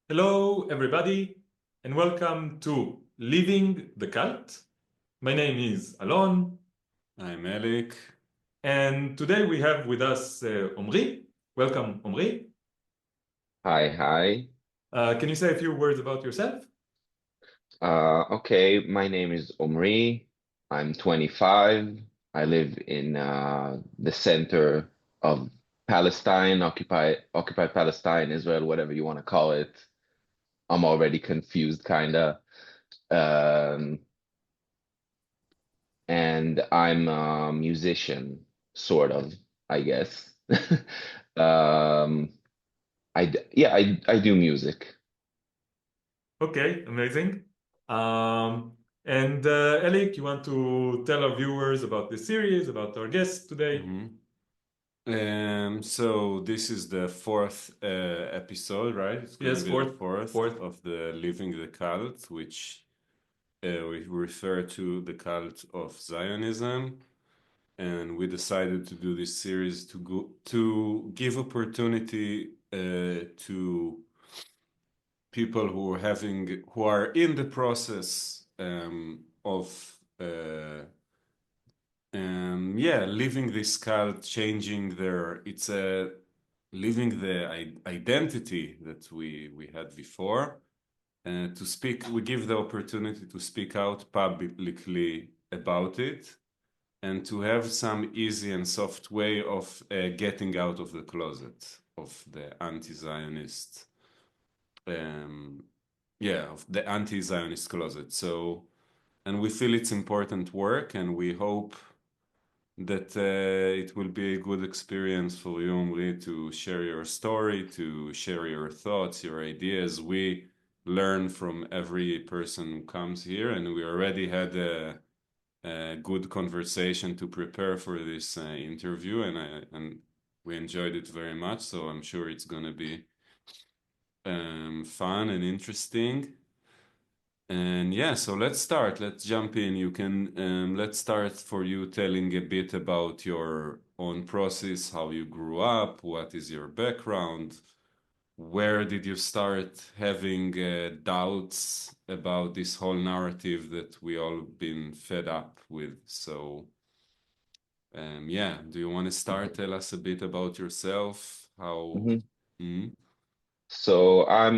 Hello, everybody, and welcome to Living the Cult. My name is Alon, I'm Elik. and today we have with us Omri. Welcome, Omri. Hi, hi. Can you say a few words about yourself? Okay, my name is Omri. I'm 25. I live in the center of Palestine, occupied Palestine, Israel, whatever you want to call it. I'm already confused, kinda. Um, and I'm a musician, sort of, I guess. Um, I do music. Okay, amazing. And Elik, you want to tell our viewers about the series, about our guest today? So this is the fourth episode, right? It's going Yes, to be the fourth of the Living the Cult, which we refer to the cult of Zionism. And we decided to do this series to give opportunity to people who are in the process of living this cult, changing living the identity that we had before. To speak, we give the opportunity to speak out publicly about it, and to have some easy and soft way of getting out of the closet of the anti-Zionist, of the anti-Zionist closet. So, and we feel it's important work, and we hope that it will be a good experience for you, Omri, to share your story, to share your thoughts, your ideas. We learn from every person who comes here, and we already had a good conversation to prepare for this interview, and we enjoyed it very much. So I'm sure it's going to be fun and interesting. And yeah, so let's start. Let's jump in. Let's start for you telling a bit about your own process, how you grew up, what is your background, where did you start having doubts about this whole narrative that we all been fed up with. So, do you want to start? Tell us a bit about yourself, how. Mhm. Mhm. So I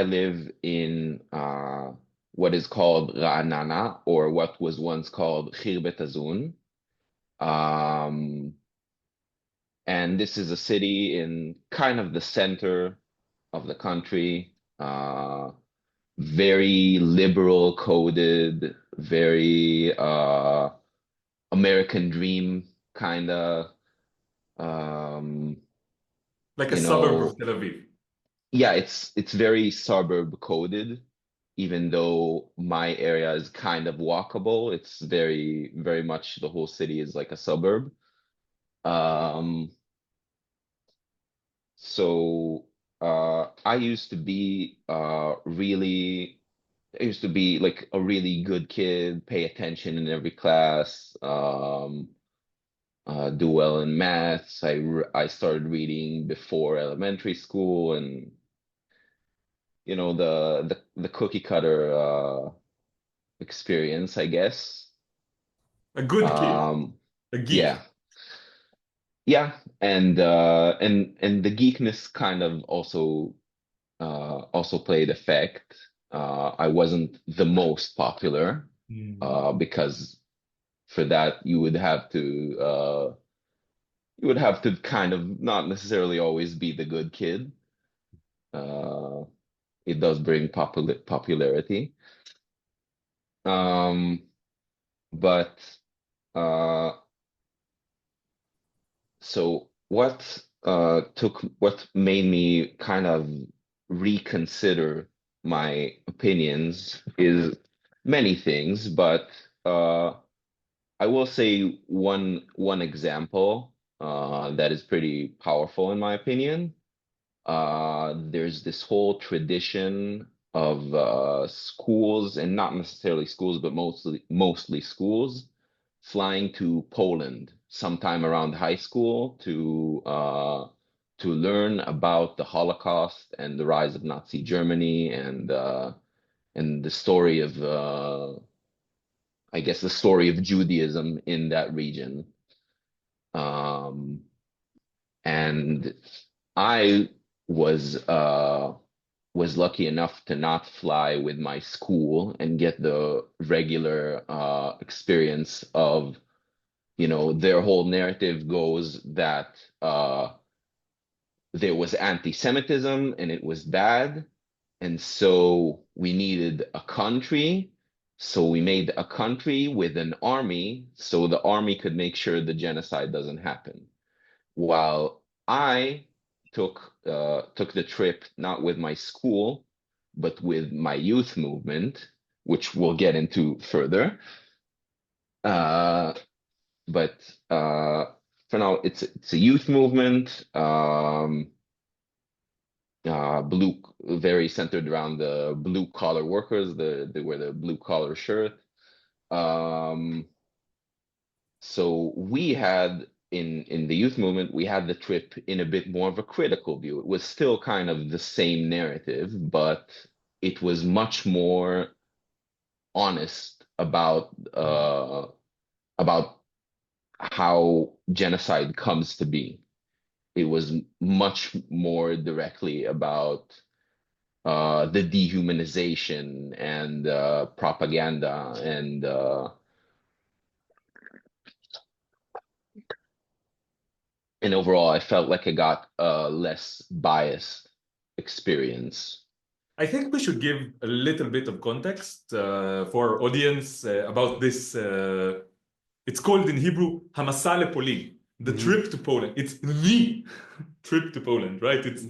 live in what is called Ra'anana, or what was once called Hirbeit Lazounen. Um and this is a city in kind of the center of the country. Very liberal coded, very American dream kind of um Like a you suburb of know Tel Aviv. yeah, it's very suburb coded, even though my area is kind of walkable. It's very much the whole city is like a suburb. Um, so I used to be like a really good kid, pay attention in every class, do well in maths. I started reading before elementary school, and the cookie cutter experience, I guess. A good kid, Um, a geek. yeah, yeah, and the geekness kind of also played effect. I wasn't the most popular, Mm. because for that you would have to kind of not necessarily always be the good kid. Uh, it does bring popularity. Um, but uh, So what made me kind of reconsider my opinions is many things, but I will say one example that is pretty powerful in my opinion. There's this whole tradition of schools, and not necessarily schools, but mostly schools, flying to Poland sometime around high school to to learn about the Holocaust and the rise of Nazi Germany and the story of I guess the story of Judaism in that region. And I was lucky enough to not fly with my school and get the regular experience of, their whole narrative goes that there was anti-Semitism and it was bad. And so we needed a country. So we made a country with an army so the army could make sure the genocide doesn't happen. While I took the trip not with my school, but with my youth movement, which we'll get into further. But for now, it's a youth movement, very centered around the blue collar workers. They wear the blue collar shirt. So we had in the youth movement, we had the trip in a bit more of a critical view. It was still kind of the same narrative, but it was much more honest about how genocide comes to be. It was much more directly about the dehumanization and propaganda and overall, I felt like I got a less biased experience. I think we should give a little bit of context for our audience about this. It's called in Hebrew, Hamasa lePolin, the trip to Poland. It's the trip to Poland, right? It's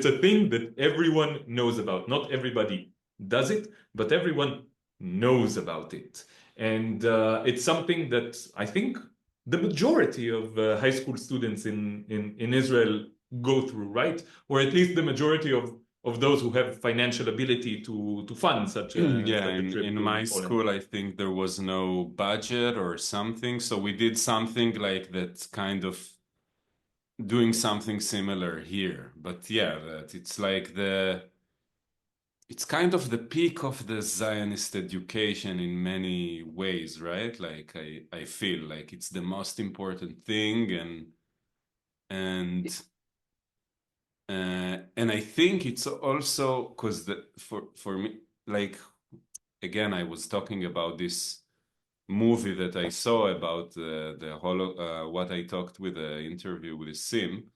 a thing that everyone knows about. Not everybody does it, but everyone knows about it. And it's something that I think the majority of high school students in Israel go through, right? Or at least the majority of those who have financial ability to fund such a trip in to my Poland. school, I think there was no budget or something, so we did something like that, kind of doing something similar here. But yeah, that it's like it's kind of the peak of the Zionist education in many ways, right? Like I feel like it's the most important thing, and I think it's also because for me, like, again, I was talking about this movie that I saw about what I talked with the interview with Sim.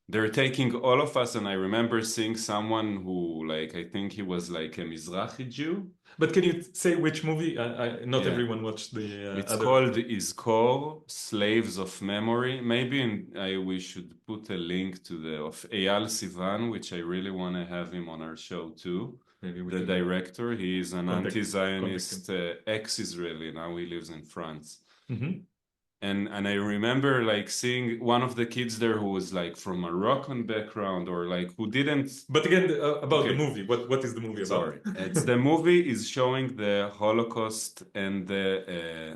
They're taking all of us, and I remember seeing someone who, like, I think he was like a Mizrahi Jew. But can you say which movie? Not Yeah. everyone watched the It's other. called Izkor, Slaves of Memory. Maybe we should put a link to of Eyal Sivan, which I really want to have him on our show too. Maybe The director. He is an anti-Zionist ex-Israeli. Now he lives in France. And I remember like seeing one of the kids there who was like from Moroccan background, or like who didn't. But again, about the movie, what is the movie about? Sorry, it's the movie is showing the Holocaust and the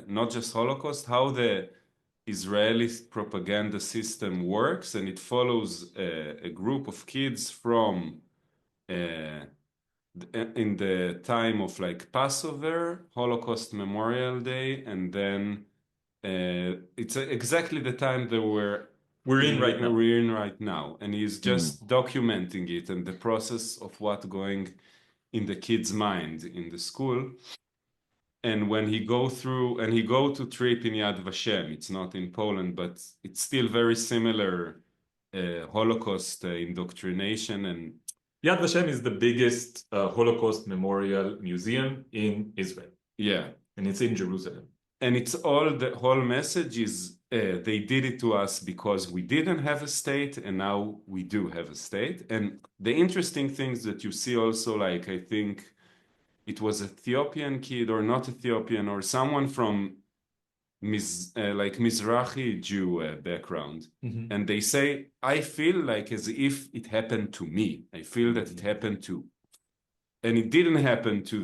not just Holocaust, how the Israeli propaganda system works, and it follows a group of kids from in the time of like Passover, Holocaust Memorial Day, and then it's exactly the time that we're in right now, and he's just documenting it and the process of what's going in the kid's mind in the school. And when he go to trip in Yad Vashem, it's not in Poland, but it's still very similar Holocaust indoctrination. And Yad Vashem is the biggest Holocaust memorial museum in Israel. Yeah. And it's in Jerusalem. And the whole message is they did it to us because we didn't have a state, and now we do have a state. And the interesting things that you see also, like, I think it was Ethiopian kid or not Ethiopian, or someone from like Mizrahi Jew background. And they say, I feel like as if it happened to me. I feel that it happened to, and it didn't happen to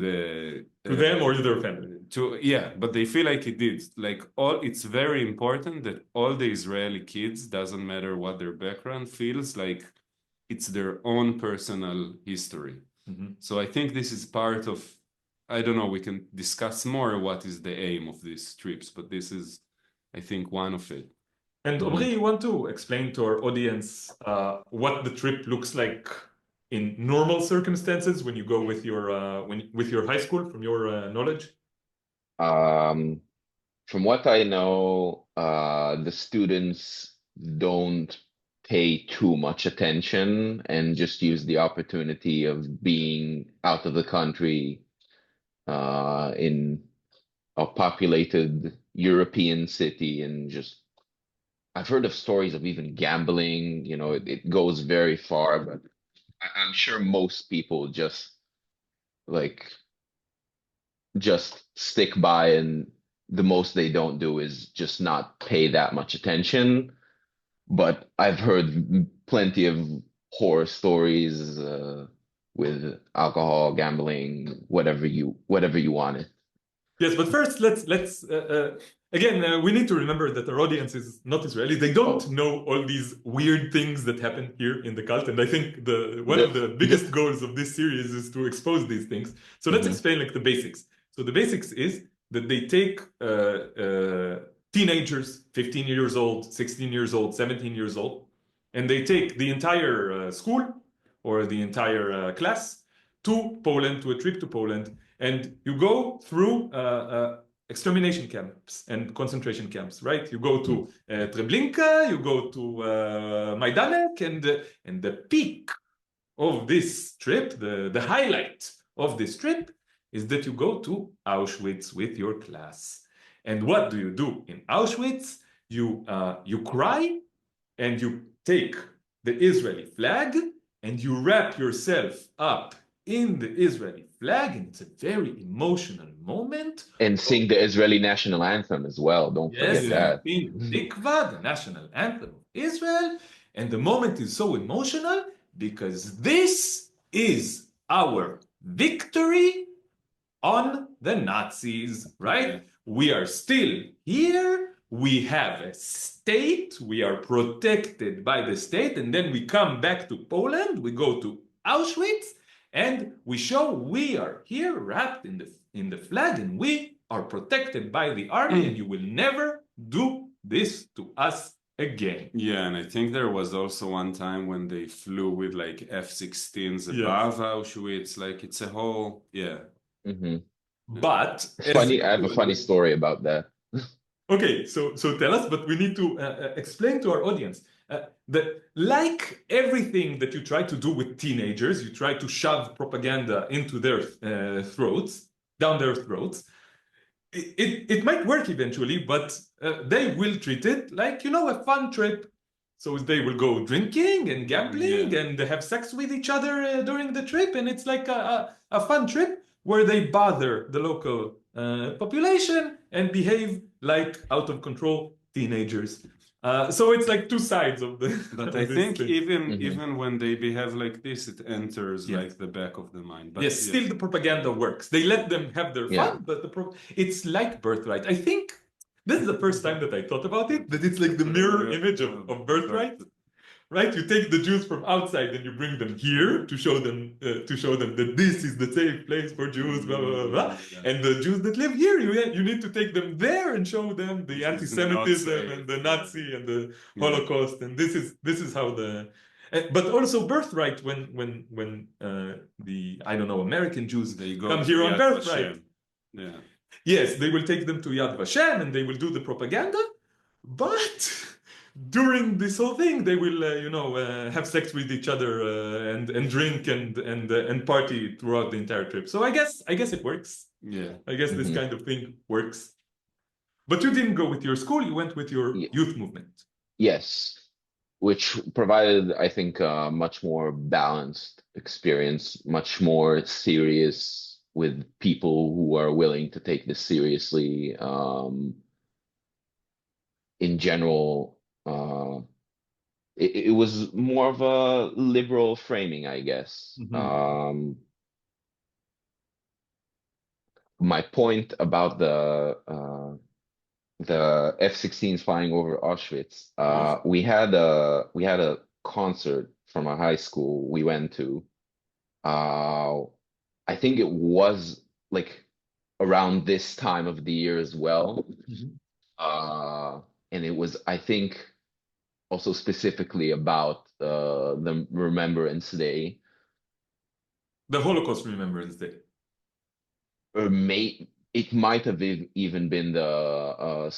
them or to their family. but they feel like it did. Like it's very important that all the Israeli kids, doesn't matter what their background, feels like it's their own personal history. So I think this is part of, I don't know, we can discuss more what is the aim of these trips, but this is, I think, one of it. And Omri, you want to explain to our audience what the trip looks like in normal circumstances when you go with your high school, from your knowledge? From what I know, the students don't pay too much attention and just use the opportunity of being out of the country in a populated European city, and just I've heard of stories of even gambling, it goes very far, but I'm sure most people just stick by, and the most they don't do is just not pay that much attention. But I've heard plenty of horror stories with alcohol, gambling, whatever you want it. Yes, but first let's again we need to remember that our audience is not Israeli. They don't know all these weird things that happen here in the cult, and I think one of the biggest goals of this series is to expose these things. So let's explain like the basics. So the basics is that they take teenagers, 15 years old, 16 years old, 17 years old, and they take the entire school or the entire class to Poland, to a trip to Poland, and you go through extermination camps and concentration camps, right? You go to Treblinka, you go to Majdanek, and the peak of this trip, the highlight of this trip, is that you go to Auschwitz with your class. And what do you do in Auschwitz? You cry, and you take the Israeli flag, and you wrap yourself up in the Israeli flag, and it's a very emotional moment. And sing the Israeli national anthem as well. Don't forget that. Yes, Tikva, the national anthem of Israel. And the moment is so emotional because this is our victory on the Nazis, right? We are still here. We have a state. We are protected by the state. And then we come back to Poland. We go to Auschwitz. And we show we are here wrapped in the flag, and we are protected by the army, and you will never do this to us again. Yeah, and I think there was also one time when they flew with like F-16s above Auschwitz. Like it's a whole, But funny, I have a funny story about that. Okay, so tell us, but we need to explain to our audience that like everything that you try to do with teenagers, you try to shove propaganda into their throats, down their throats. It might work eventually, but they will treat it like, a fun trip. So they will go drinking and gambling and they have sex with each other during the trip. And it's like a fun trip where they bother the local population and behave like out of control teenagers. So it's like two sides of the. But I think even when they behave like this, it enters like the back of the mind. But yes, still the propaganda works. They let them have their fun, but it's like birthright. I think this is the first time that I thought about it. That it's like the mirror image of birthright. Right, you take the Jews from outside and you bring them here to show them that this is the safe place for Jews, blah blah blah. And the Jews that live here, you need to take them there and show them the anti-Semitism and the Nazi and the Holocaust. And this is how the. But also birthright when the American Jews they go come here on birthright. Yeah. Yes, they will take them to Yad Vashem and they will do the propaganda, but. During this whole thing, they will, have sex with each other and drink and party throughout the entire trip. So I guess it works. Yeah. I guess this kind of thing works. But you didn't go with your school; you went with your youth movement. Yes, which provided, I think, a much more balanced experience, much more serious with people who are willing to take this seriously. In general. It was more of a liberal framing, I guess. my point about the F-16s flying over Auschwitz. Yes. We had a concert from a high school we went to. I think it was like around this time of the year as well. Mhm. And it was, I think, also specifically about the Remembrance Day, The Holocaust Remembrance Day. or it might have even been the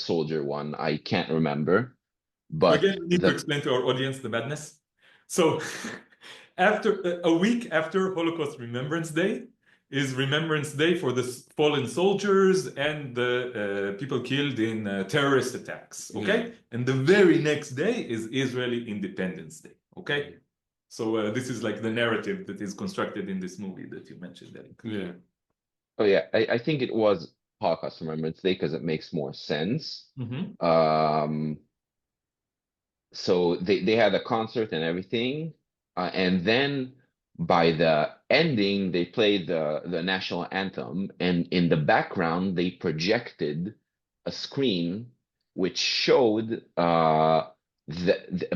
soldier one. I can't remember, So but again, we need to explain to our audience the madness. So after a week after Holocaust Remembrance Day is Remembrance Day for the fallen soldiers and the people killed in terrorist attacks. Okay, and the very next day is Israeli Independence Day. Okay, so this is like the narrative that is constructed in this movie that you mentioned, Eric. Yeah. oh yeah, I think it was Holocaust Remembrance Day because it makes more sense. Mhm. So they had a concert and everything, and then by the ending they played the national anthem, and in the background they projected a screen which showed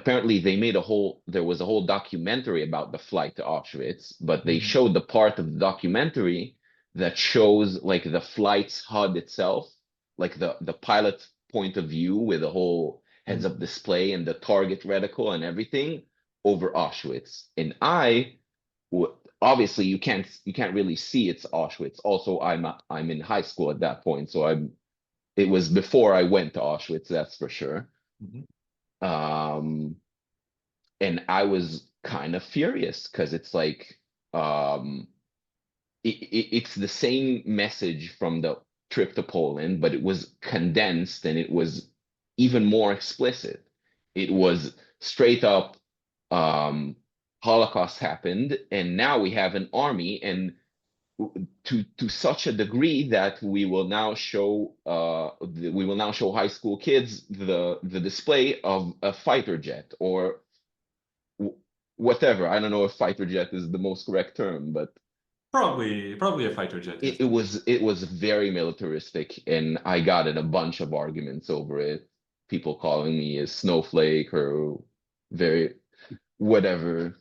apparently they made there was a whole documentary about the flight to Auschwitz, but they Mhm. showed the part of the documentary that shows like the flight's HUD itself, like the pilot's point of view with a whole heads-up display and the target reticle and everything over Auschwitz. And obviously you can't really see it's Auschwitz. Also, I'm in high school at that point, so it was before I went to Auschwitz, that's for sure. Mhm. Um, and I was kind of furious because it's like it's the same message from the trip to Poland, but it was condensed and it was even more explicit. It was straight up Holocaust happened, and now we have an army, and to such a degree that we will now show high school kids the display of a fighter jet or whatever. I don't know if fighter jet is the most correct term, but Probably a fighter jet, yes. it was very militaristic, and I got in a bunch of arguments over it. People calling me a snowflake or very whatever,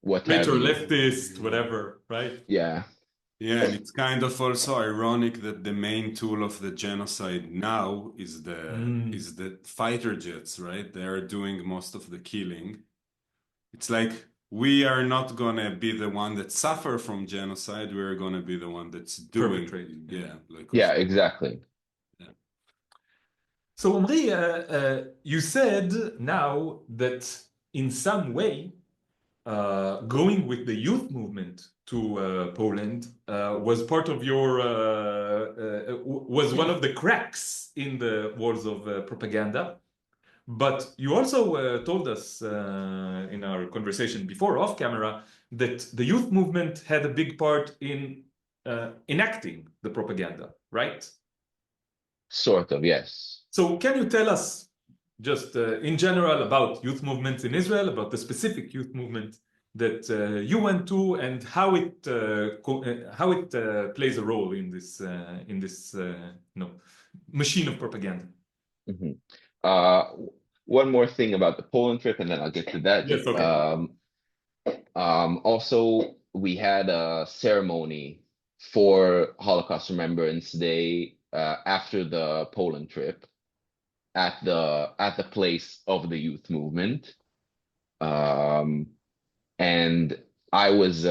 what have Traitor, you. leftist, whatever, right? Yeah. Yeah, and it's kind of also ironic that the main tool of the genocide now is the fighter jets, right? They are doing most of the killing. It's like we are not gonna be the one that suffer from genocide. We're gonna be the one that's doing. Perpetrating. Yeah, like Yeah, exactly. So, Omri, you said now that in some way, going with the youth movement to Poland was part of was one of the cracks in the walls of propaganda. But you also told us in our conversation before, off camera, that the youth movement had a big part in enacting the propaganda, right? Sort of, yes. So can you tell us just in general about youth movements in Israel, about the specific youth movement that you went to, and how it plays a role in this machine of propaganda? Mhm. One more thing about the Poland trip, and then I'll get to that. Yes, okay. Also, we had a ceremony for Holocaust Remembrance Day after the Poland trip at the place of the youth movement, and I was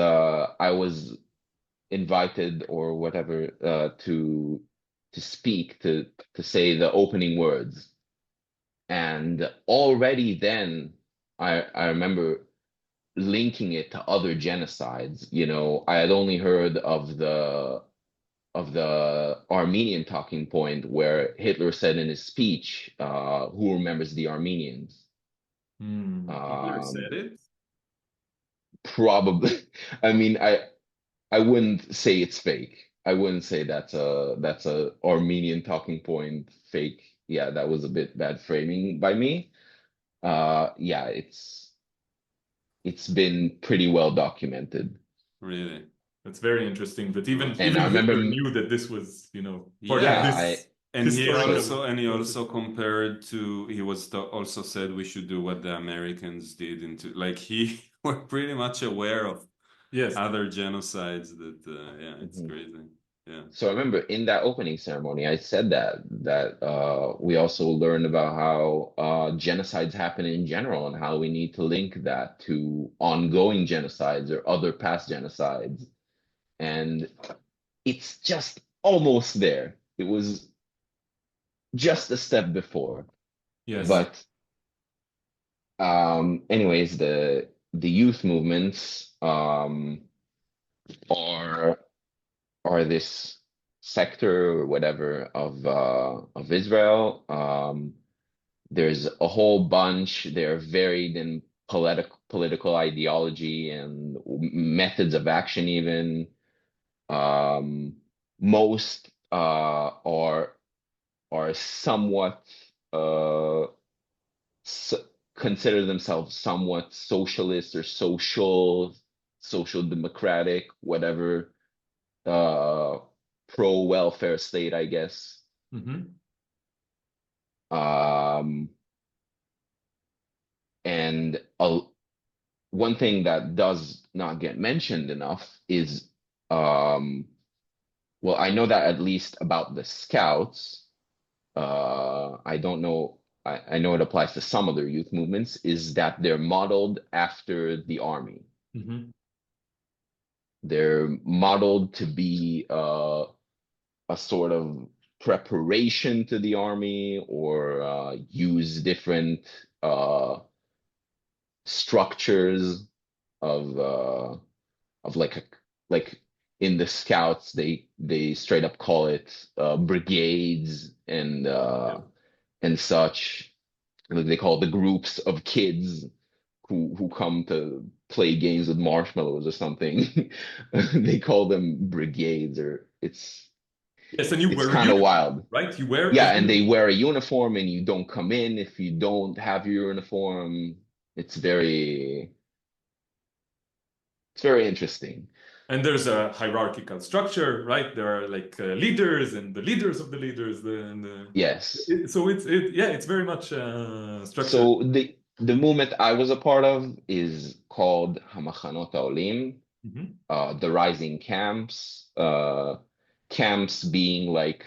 invited or whatever to speak to say the opening words. And already then, I remember linking it to other genocides. You know, I had only heard of the Armenian talking point where Hitler said in his speech, "Who remembers the Armenians?" Hitler said it. Probably. I mean, I wouldn't say it's fake. I wouldn't say that's a Armenian talking point fake. Yeah, that was a bit bad framing by me. Yeah, it's been pretty well documented. really. That's very interesting. That even And I Hitler remember, knew that this was, part Yeah, of this And he historical. also compared to, he was also said we should do what the Americans did into, like he were pretty much aware of Yes. other genocides that, yeah, it's Mhm. crazy. Yeah. So I remember in that opening ceremony, I said that we also learned about how genocides happen in general and how we need to link that to ongoing genocides or other past genocides. And it's just almost there. It was just a step before. Yes. But anyways, the youth movements are this sector or whatever of Israel. There's a whole bunch. They're varied in political ideology and methods of action even. Most are somewhat s consider themselves somewhat socialist or social democratic, whatever, pro welfare state, I guess. Mhm. And one thing that does not get mentioned enough is, well, I know that at least about the Scouts. I don't know. I know it applies to some other youth movements, is that they're modeled after the army. Mhm. They're modeled to be a sort of preparation to the army or use different structures of like in the Scouts they straight up call it brigades and such. Like they call it the groups of kids who come to play games with marshmallows or something. They call them brigades, or Yes, and you it's wear a kind of uniform, wild. right? You wear a Yeah, and they uniform. wear a uniform and you don't come in if you don't have your uniform. It's very interesting. And there's a hierarchical structure, right? There are like leaders and the leaders of the leaders. Yes. So it's very much structured. So the movement I was a part of is called Hamachanot Haolim, Mhm. the rising camps. Camps being like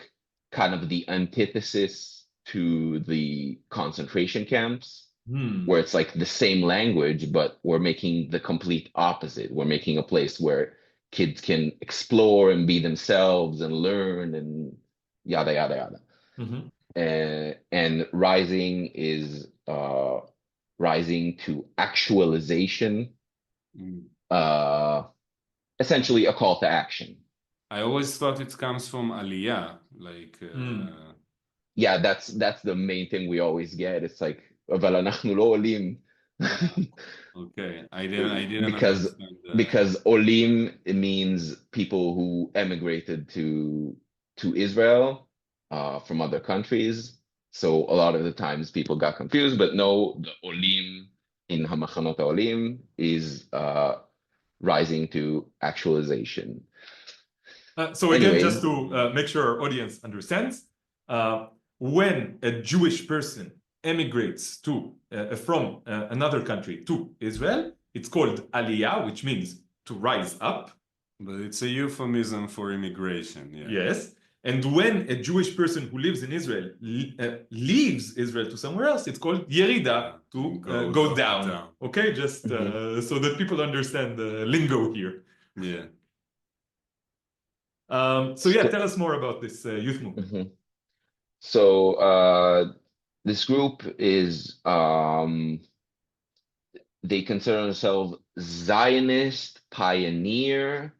kind of the antithesis to the concentration camps, Hmm. where it's like the same language, but we're making the complete opposite. We're making a place where kids can explore and be themselves and learn and yada yada yada. Mhm. And rising is rising to actualization, Mm. essentially a call to action. I always thought it comes from Aliyah, like, Yeah, that's the main thing we always get. It's like "אבל אנחנו לא עולים." okay, I didn't because understand because olim, it means people who emigrated to Israel from other countries. So a lot of the times people got confused, but no, the olim in Hamachanot Olim is rising to actualization. So again, just Anyways, to make sure our audience understands, when a Jewish person emigrates from another country to Israel, it's called Aliyah, which means to rise up. but it's a euphemism for immigration, yeah. Yes. And when a Jewish person who lives in Israel leaves Israel to somewhere else, it's called Yerida, to go down. Okay, just so that people understand the lingo here. Yeah. So yeah, tell us more about this youth movement. Mhm. So this group is they consider themselves Zionist pioneer,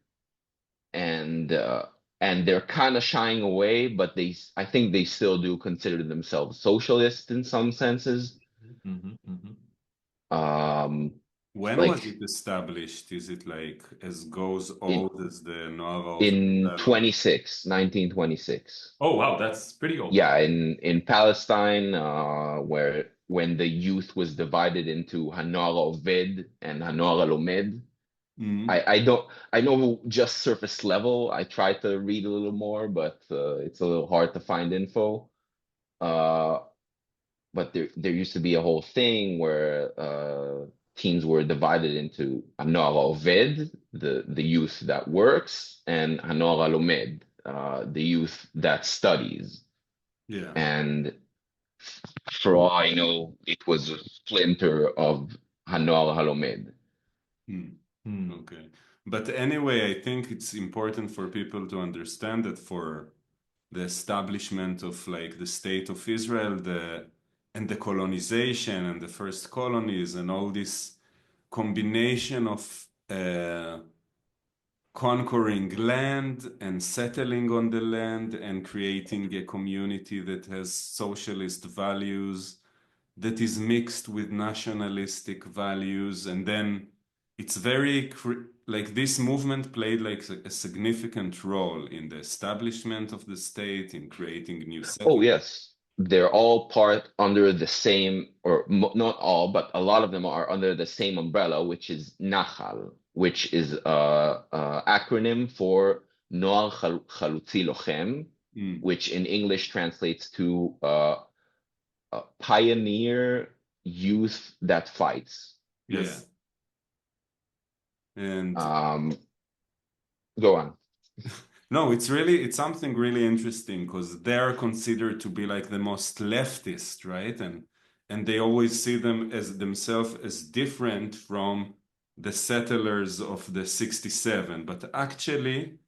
and they're kind of shying away, but I think they still do consider themselves socialist in some senses. Mhm, mhm. When Like was it established? Is it like as goes in old as the Noah of in Jerusalem? 1926. Oh wow, that's pretty old. Yeah, in Palestine, where when the youth was divided into Hanoar Oved and Hanoar Alomed, Mm. I know just surface level. I tried to read a little more, but it's a little hard to find info. Uh, but there used to be a whole thing where teams were divided into Hanor Oved, the youth that works, and Hanor Halomed, the youth that studies. Yeah. And for all I know, it was a splinter of Hanor Halomed. Mm. Hmm. Okay. But anyway, I think it's important for people to understand that for the establishment of like the state of Israel, and the colonization and the first colonies and all this combination of conquering land and settling on the land and creating a community that has socialist values that is mixed with nationalistic values, and then it's very like this movement played like a significant role in the establishment of the state, in creating new Oh, settlements. yes. They're all part under the same, or not all, but a lot of them are under the same umbrella, which is Nahal, which is acronym for Noar Chalutzi Lochem, Mm. which in English translates to pioneer youth that fights. Yes. And Go on. no, it's something really interesting because they're considered to be like the most leftist, right? And they always see them as themselves as different from the settlers of the 67. But actually,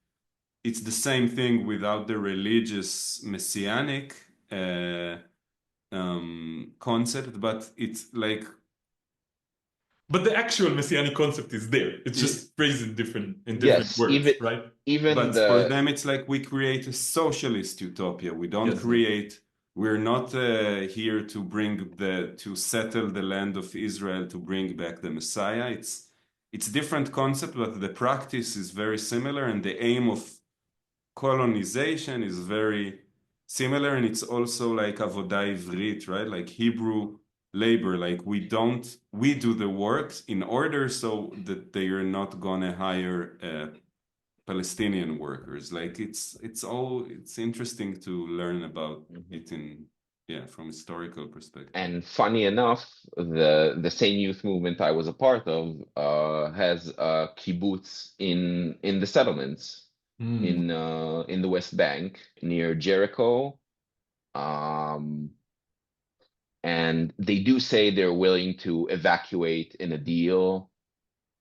it's the same thing without the religious messianic concept, but it's like But the actual messianic concept is there. It's just phrased in different Yes, words, right? even but for the them, it's like we create a socialist utopia. We don't Yes. create. We're not here to to settle the land of Israel to bring back the Messiah. It's different concept, but the practice is very similar, and the aim of colonization is very similar, and it's also like avodah ivrit, right? Like Hebrew labor. Like we do the works in order so that they are not gonna hire Palestinian workers. Like it's interesting to learn about it from historical perspective. and funny enough, the same youth movement I was a part of has a kibbutz in the settlements Hmm. in the West Bank near Jericho. Um, and they do say they're willing to evacuate in a deal.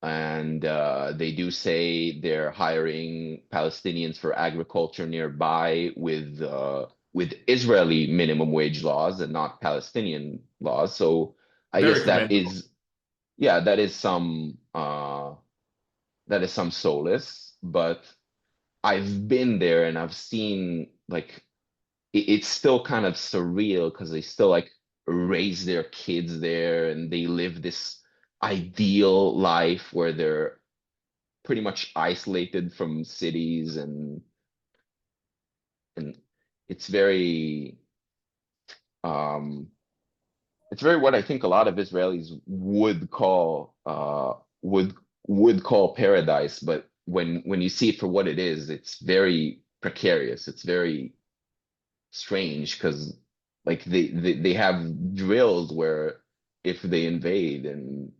And they do say they're hiring Palestinians for agriculture nearby with Israeli minimum wage laws and not Palestinian laws. So I Very guess that commendable. is, yeah, that is some solace. But I've been there and I've seen like it's still kind of surreal because they still like raise their kids there and they live this ideal life where they're pretty much isolated from cities and it's very um it's very what I think a lot of Israelis would call paradise, but when you see it for what it is, it's very precarious. It's very strange because like they have drills where if they invade and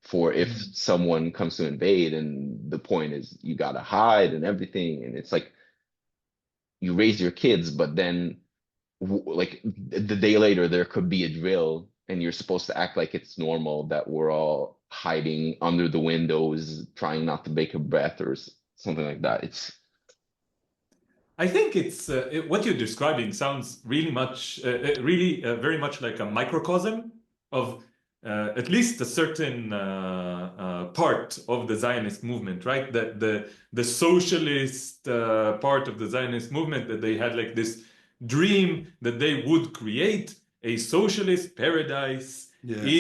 for if Hmm. someone comes to invade and the point is you gotta hide and everything and it's like you raise your kids but then like the day later there could be a drill and you're supposed to act like it's normal that we're all hiding under the windows trying not to make a breath or something like that. It's I think what you're describing sounds really very much like a microcosm of at least a certain part of the Zionist movement, right? That the socialist part of the Zionist movement, that they had like this dream that they would create a socialist paradise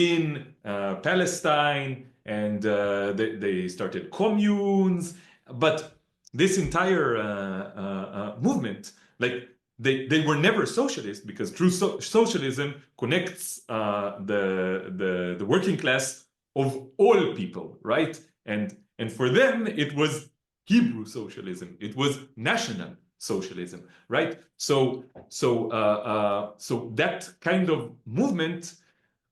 in Palestine, and they started communes, but this entire movement, like they were never socialist because true socialism connects the working class of all people, right? And And for them, it was Hebrew socialism. It was national socialism, right? So that kind of movement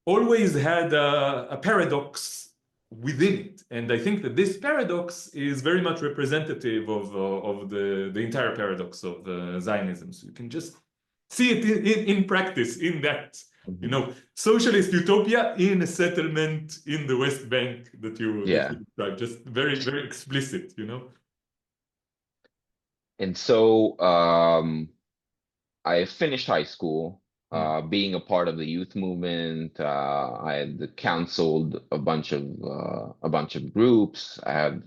always had a paradox within it. And I think that this paradox is very much representative of the entire paradox of Zionism. So you can just see it in practice, in that, you know, socialist utopia in a settlement in the West Bank that you described. Just very, very explicit, you know? And so I finished high school. Being a part of the youth movement, I had counseled a bunch of groups. I had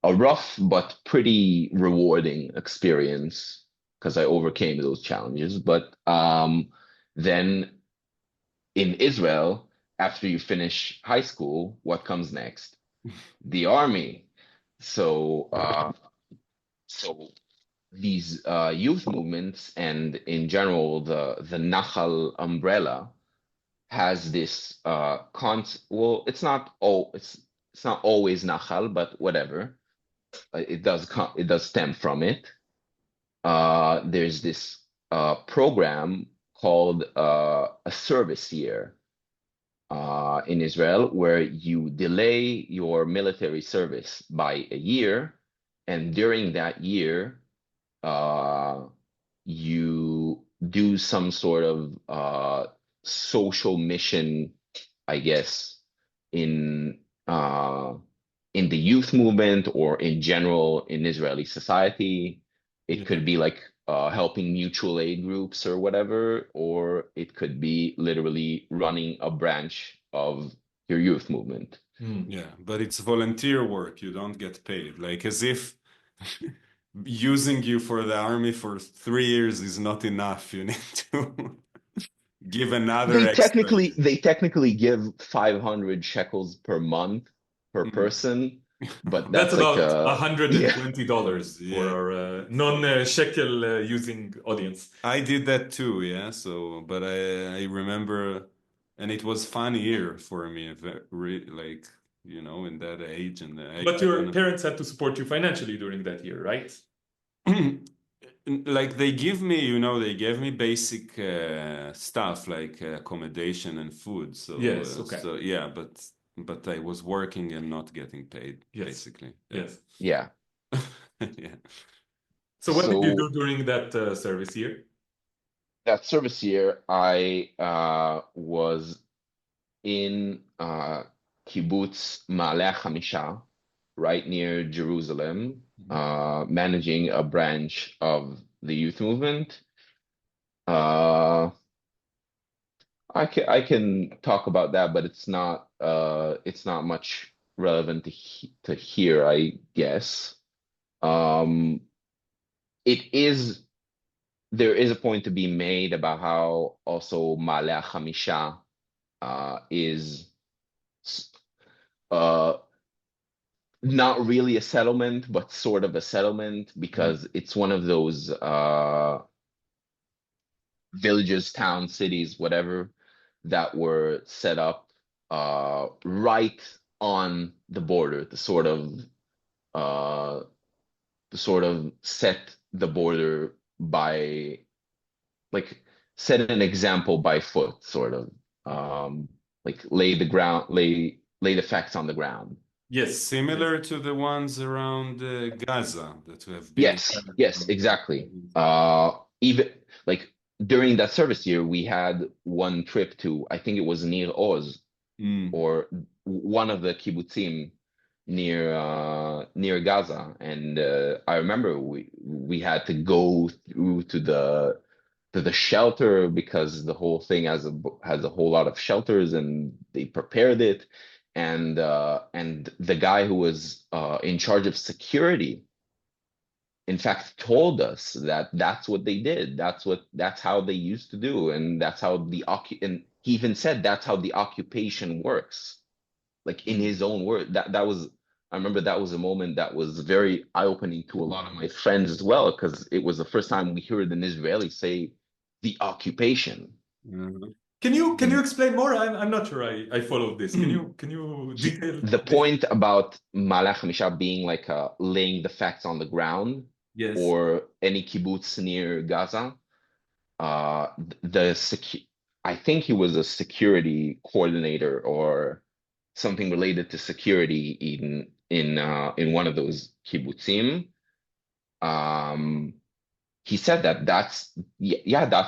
a rough but pretty rewarding experience because I overcame those challenges. But then in Israel, after you finish high school, what comes next? The army. So these youth movements and in general the Nahal umbrella has this well, it's not always Nahal, but whatever. It does stem from it. There's this program called a service year in Israel, where you delay your military service by a year, and during that year, you do some sort of social mission, I guess, in the youth movement or in general in Israeli society. It could be like helping mutual aid groups or whatever, or it could be literally running a branch of your youth movement. Yeah, but it's volunteer work. You don't get paid. Like, as if using you for the army for 3 years is not enough. You need to give another They technically give 500 shekels per month per person, but that's like about $120 for a non-shekel using audience. I did that too, yeah. So, but I remember, and it was fun year for me, like, you know, in that age. And but your parents had to support you financially during that year, right? Like they gave me basic stuff like accommodation and food. So yes, okay. So yeah, but I was working and not getting paid, basically. Yes. Yeah. Yeah. So what did you do during that service year? That service year, I was in kibbutz Ma'ale HaChamisha, right near Jerusalem, managing a branch of the youth movement. I can talk about that, but it's not much relevant to here, I guess. There is a point to be made about how also Ma'ale HaChamisha is not really a settlement, but sort of a settlement, because it's one of those villages, towns, cities, whatever, that were set up right on the border to sort of set the border by, like, set an example by foot, sort of, like lay the facts on the ground. Yes, similar to the ones around Gaza that we have been. Yes, exactly. Even like during that service year, we had one trip to, I think it was Nir Oz, or one of the kibbutzim near Gaza, and I remember we had to go through to the shelter, because the whole thing has a whole lot of shelters, and they prepared it. And the guy who was in charge of security, in fact, told us that that's what they did. That's how they used to do, and that's how and he even said that's how the occupation works. Like, in his own word, I remember that was a moment that was very eye-opening to a lot of my friends as well, because it was the first time we heard an Israeli say the occupation. Can you explain more? I'm not sure I followed this. Can you detail The this? point about Malach Hamisha being like laying the facts on the ground, Yes. or any kibbutz near Gaza, I think he was a security coordinator or something related to security in one of those kibbutzim. Um, he said that that's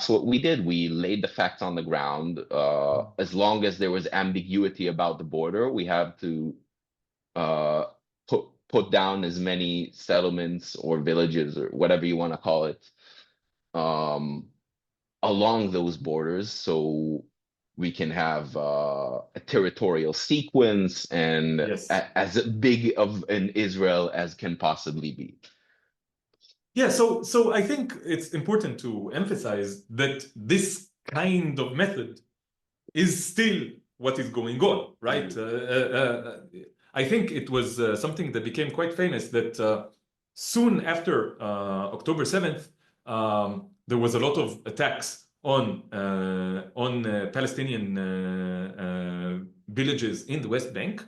what we did. We laid the facts on the ground. As long as there was ambiguity about the border, we have to uh, put down as many settlements or villages or whatever you want to call it, um, along those borders, so we can have a territorial sequence and Yes. as big of an Israel as can possibly be. Yeah, so I think it's important to emphasize that this kind of method is still what is going on, right? I think it was something that became quite famous that soon after October 7th, there was a lot of attacks on Palestinian villages in the West Bank,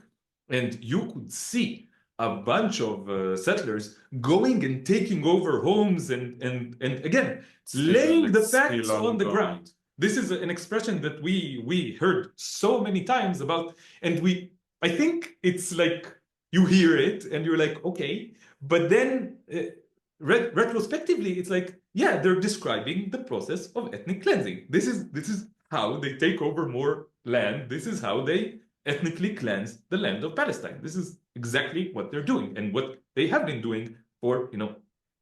and you could see a bunch of settlers going and taking over homes and again laying the facts on the ground. This is an expression that we heard so many times about, and I think it's like you hear it and you're like, okay, but then retrospectively, it's like, yeah, they're describing the process of ethnic cleansing. This is how they take over more land. This is how they ethnically cleanse the land of Palestine. This is exactly what they're doing and what they have been doing for,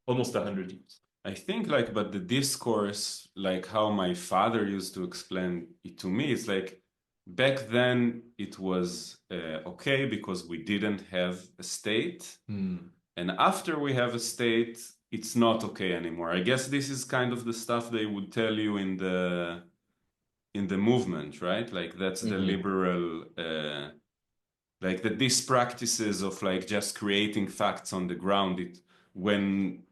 almost 100 years. I think but the discourse, like how my father used to explain it to me, it's like back then it was okay because we didn't have a state. And after we have a state, it's not okay anymore. I guess this is kind of the stuff they would tell you in the movement, right? Like that's the liberal, like that these practices of like just creating facts on the ground, when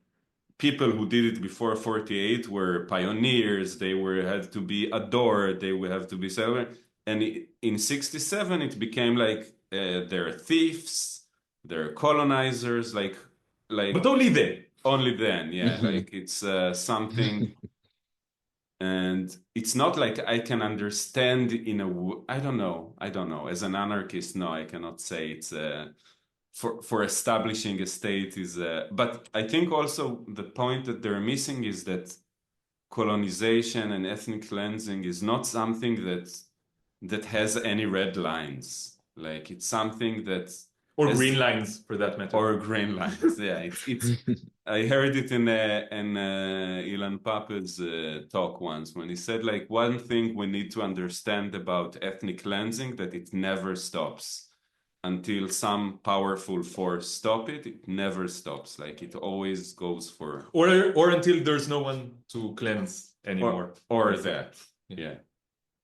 people who did it before 48 were pioneers, they had to be adored, they would have to be celebrated. And in 67, it became like they're thieves, they're colonizers, like. But only then. Only then, yeah. Like it's something, and it's not like I can understand I don't know. As an anarchist, no, I cannot say it's for establishing a state is. But I think also the point that they're missing is that colonization and ethnic cleansing is not something that has any red lines. Like it's something that. Or green lines, for that matter. Or green lines, yeah. It's. I heard it in Ilan Papa's talk once when he said, like, one thing we need to understand about ethnic cleansing, that it never stops. Until some powerful force stop it, it never stops. Like, it always goes for... Or until there's no one to cleanse anymore. Or that, yeah.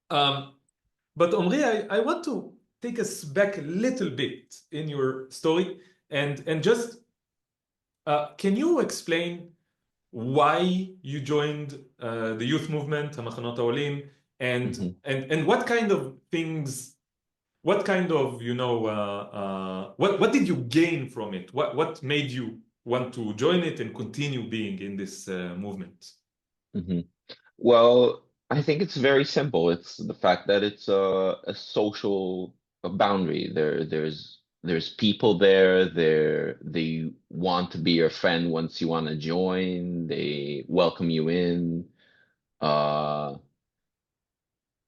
But Omri, I want to take us back a little bit in your story and just can you explain why you joined the youth movement, Hamachanot HaOlim, and what kind of things, what kind of, what did you gain from it? What made you want to join it and continue being in this movement? Well, I think it's very simple. It's the fact that it's a social boundary. There's people there. They want to be your friend once you want to join. They welcome you in.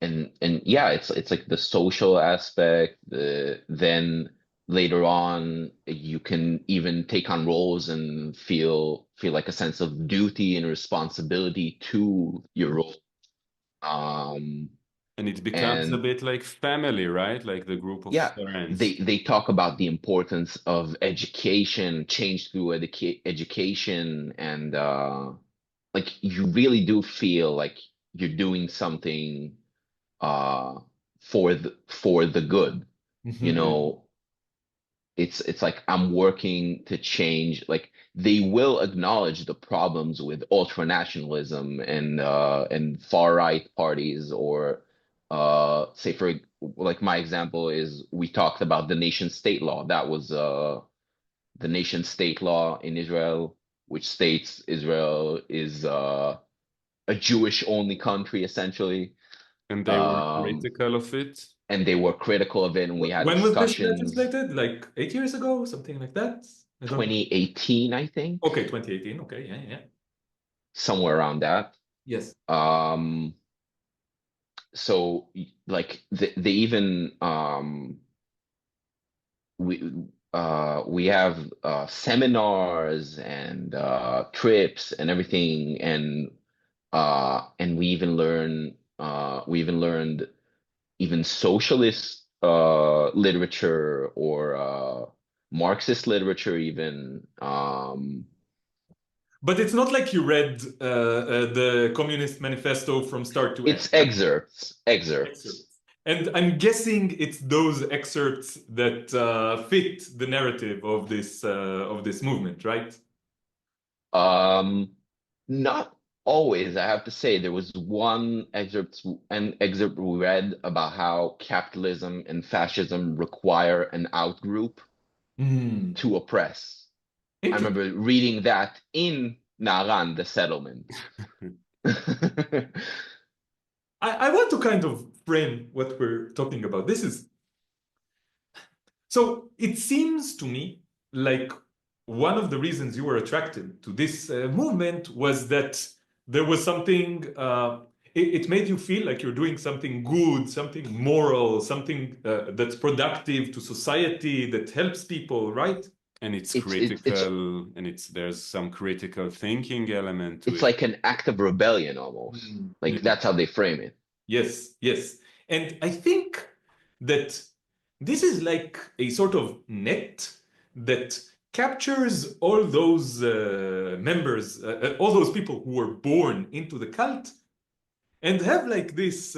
And yeah, it's like the social aspect. Then later on, you can even take on roles and feel like a sense of duty and responsibility to your role. And it becomes a bit like family, right? Like the group of friends. They talk about the importance of education, change through education, and like you really do feel like you're doing something for the good. It's like I'm working to change. Like they will acknowledge the problems with ultranationalism and far right parties or say for like my example is we talked about the nation state law. That was the nation state law in Israel, which states Israel is a Jewish only country essentially. And they were critical of it. And they were critical of it, and we had When was this discussions. legislated? Like 8 years ago, something like that? 2018, I think. Okay, 2018. Okay, yeah. Somewhere around that. Yes. So like they even we have seminars and trips and everything, and we even learned even socialist literature or Marxist literature even. But it's not like you read the Communist Manifesto from start to end. It's excerpts. And I'm guessing it's those excerpts that fit the narrative of this movement, right? Not always, I have to say. There was one excerpt we read about how capitalism and fascism require an outgroup to oppress. I remember reading that in Naran, the settlement. I want to kind of frame what we're talking about. So it seems to me like one of the reasons you were attracted to this movement was that there was something, it made you feel like you're doing something good, something moral, something that's productive to society, that helps people, right? And it's critical, and there's some critical thinking element to it. It's like an act of rebellion almost. Like that's how they frame it. Yes. And I think that this is like a sort of net that captures all those members, all those people who were born into the cult and have like this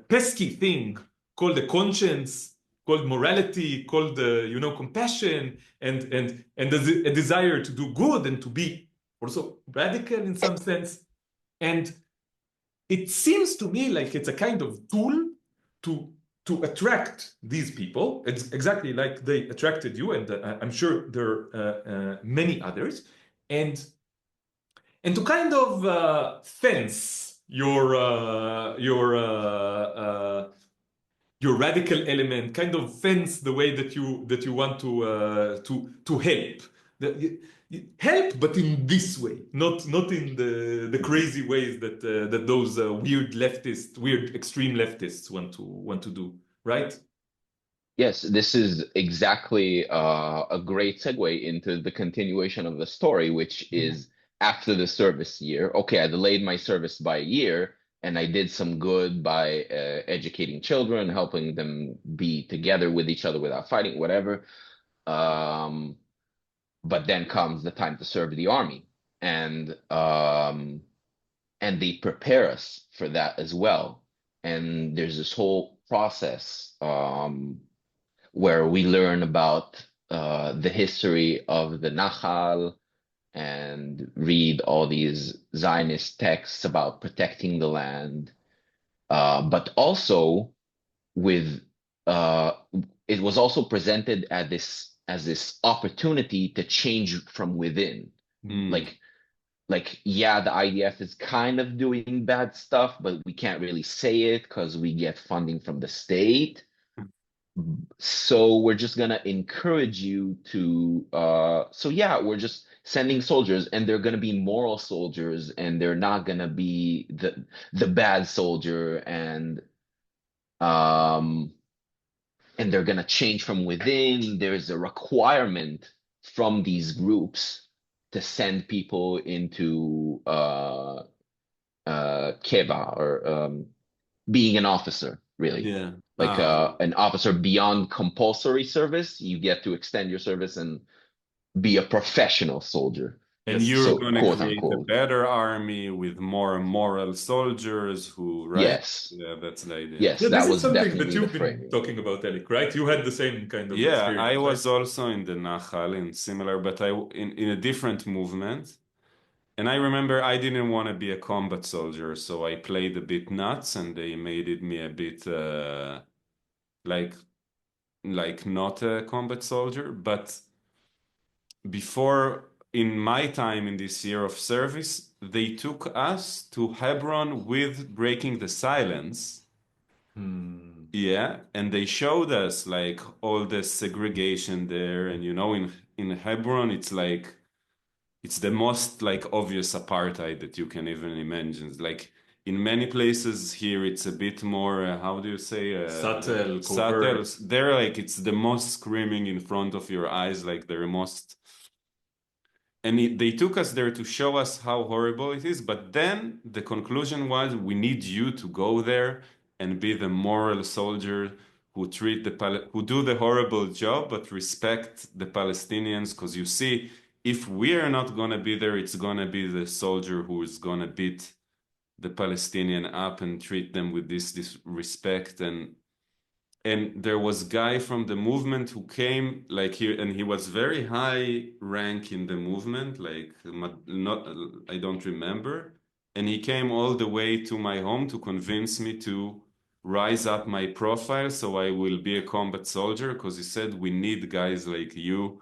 pesky thing called a conscience, called morality, called compassion, and a desire to do good and to be also radical in some sense. And it seems to me like it's a kind of tool to attract these people. It's exactly like they attracted you, and I'm sure there are many others, and to kind of fence your radical element, kind of fence the way that you want to help. Help, but in this way, not in the crazy ways that those weird extreme leftists want to do, right? Yes, this is exactly a great segue into the continuation of the story, which is after the service year. Okay, I delayed my service by a year, and I did some good by educating children, helping them be together with each other without fighting, whatever. But then comes the time to serve the army, and they prepare us for that as well. And there's this whole process where we learn about the history of the Nahal and read all these Zionist texts about protecting the land, but also with it was also presented as this opportunity to change from within. Like yeah, the IDF is kind of doing bad stuff, but we can't really say it because we get funding from the state. So we're just gonna encourage you to so yeah, we're just sending soldiers, and they're gonna be moral soldiers, and they're not gonna be the bad soldier, and they're gonna change from within. There's a requirement from these groups to send people into keva, or being an officer, really. Yeah. Like an officer beyond compulsory service. You get to extend your service and be a professional soldier. And you're going to create a better army with more moral soldiers who, right? Yes. Yeah, that's the idea. Yes, Yeah, that was something definitely that you've the been framing. talking about, Elik, right? You had the same kind of Yeah, experience, I was right? also in the Nahal, in similar, but in a different movement. And I remember I didn't want to be a combat soldier, so I played a bit nuts, and they made it me a bit like not a combat soldier. But before, in my time in this year of service, they took us to Hebron with Breaking the Silence. Yeah, and they showed us like all the segregation there, and in Hebron, it's like it's the most like obvious apartheid that you can even imagine. Like in many places here, it's a bit more, how do you say? Subtle, Subtle. covert. There, like it's the most screaming in front of your eyes, like the most. And they took us there to show us how horrible it is. But then the conclusion was, we need you to go there and be the moral soldier who who do the horrible job, but respect the Palestinians. Because you see, if we are not going to be there, it's going to be the soldier who is going to beat the Palestinian up and treat them with this respect. And there was guy from the movement who came like here, and he was very high rank in the movement, like not, I don't remember. And he came all the way to my home to convince me to rise up my profile so I will be a combat soldier, because he said we need guys like you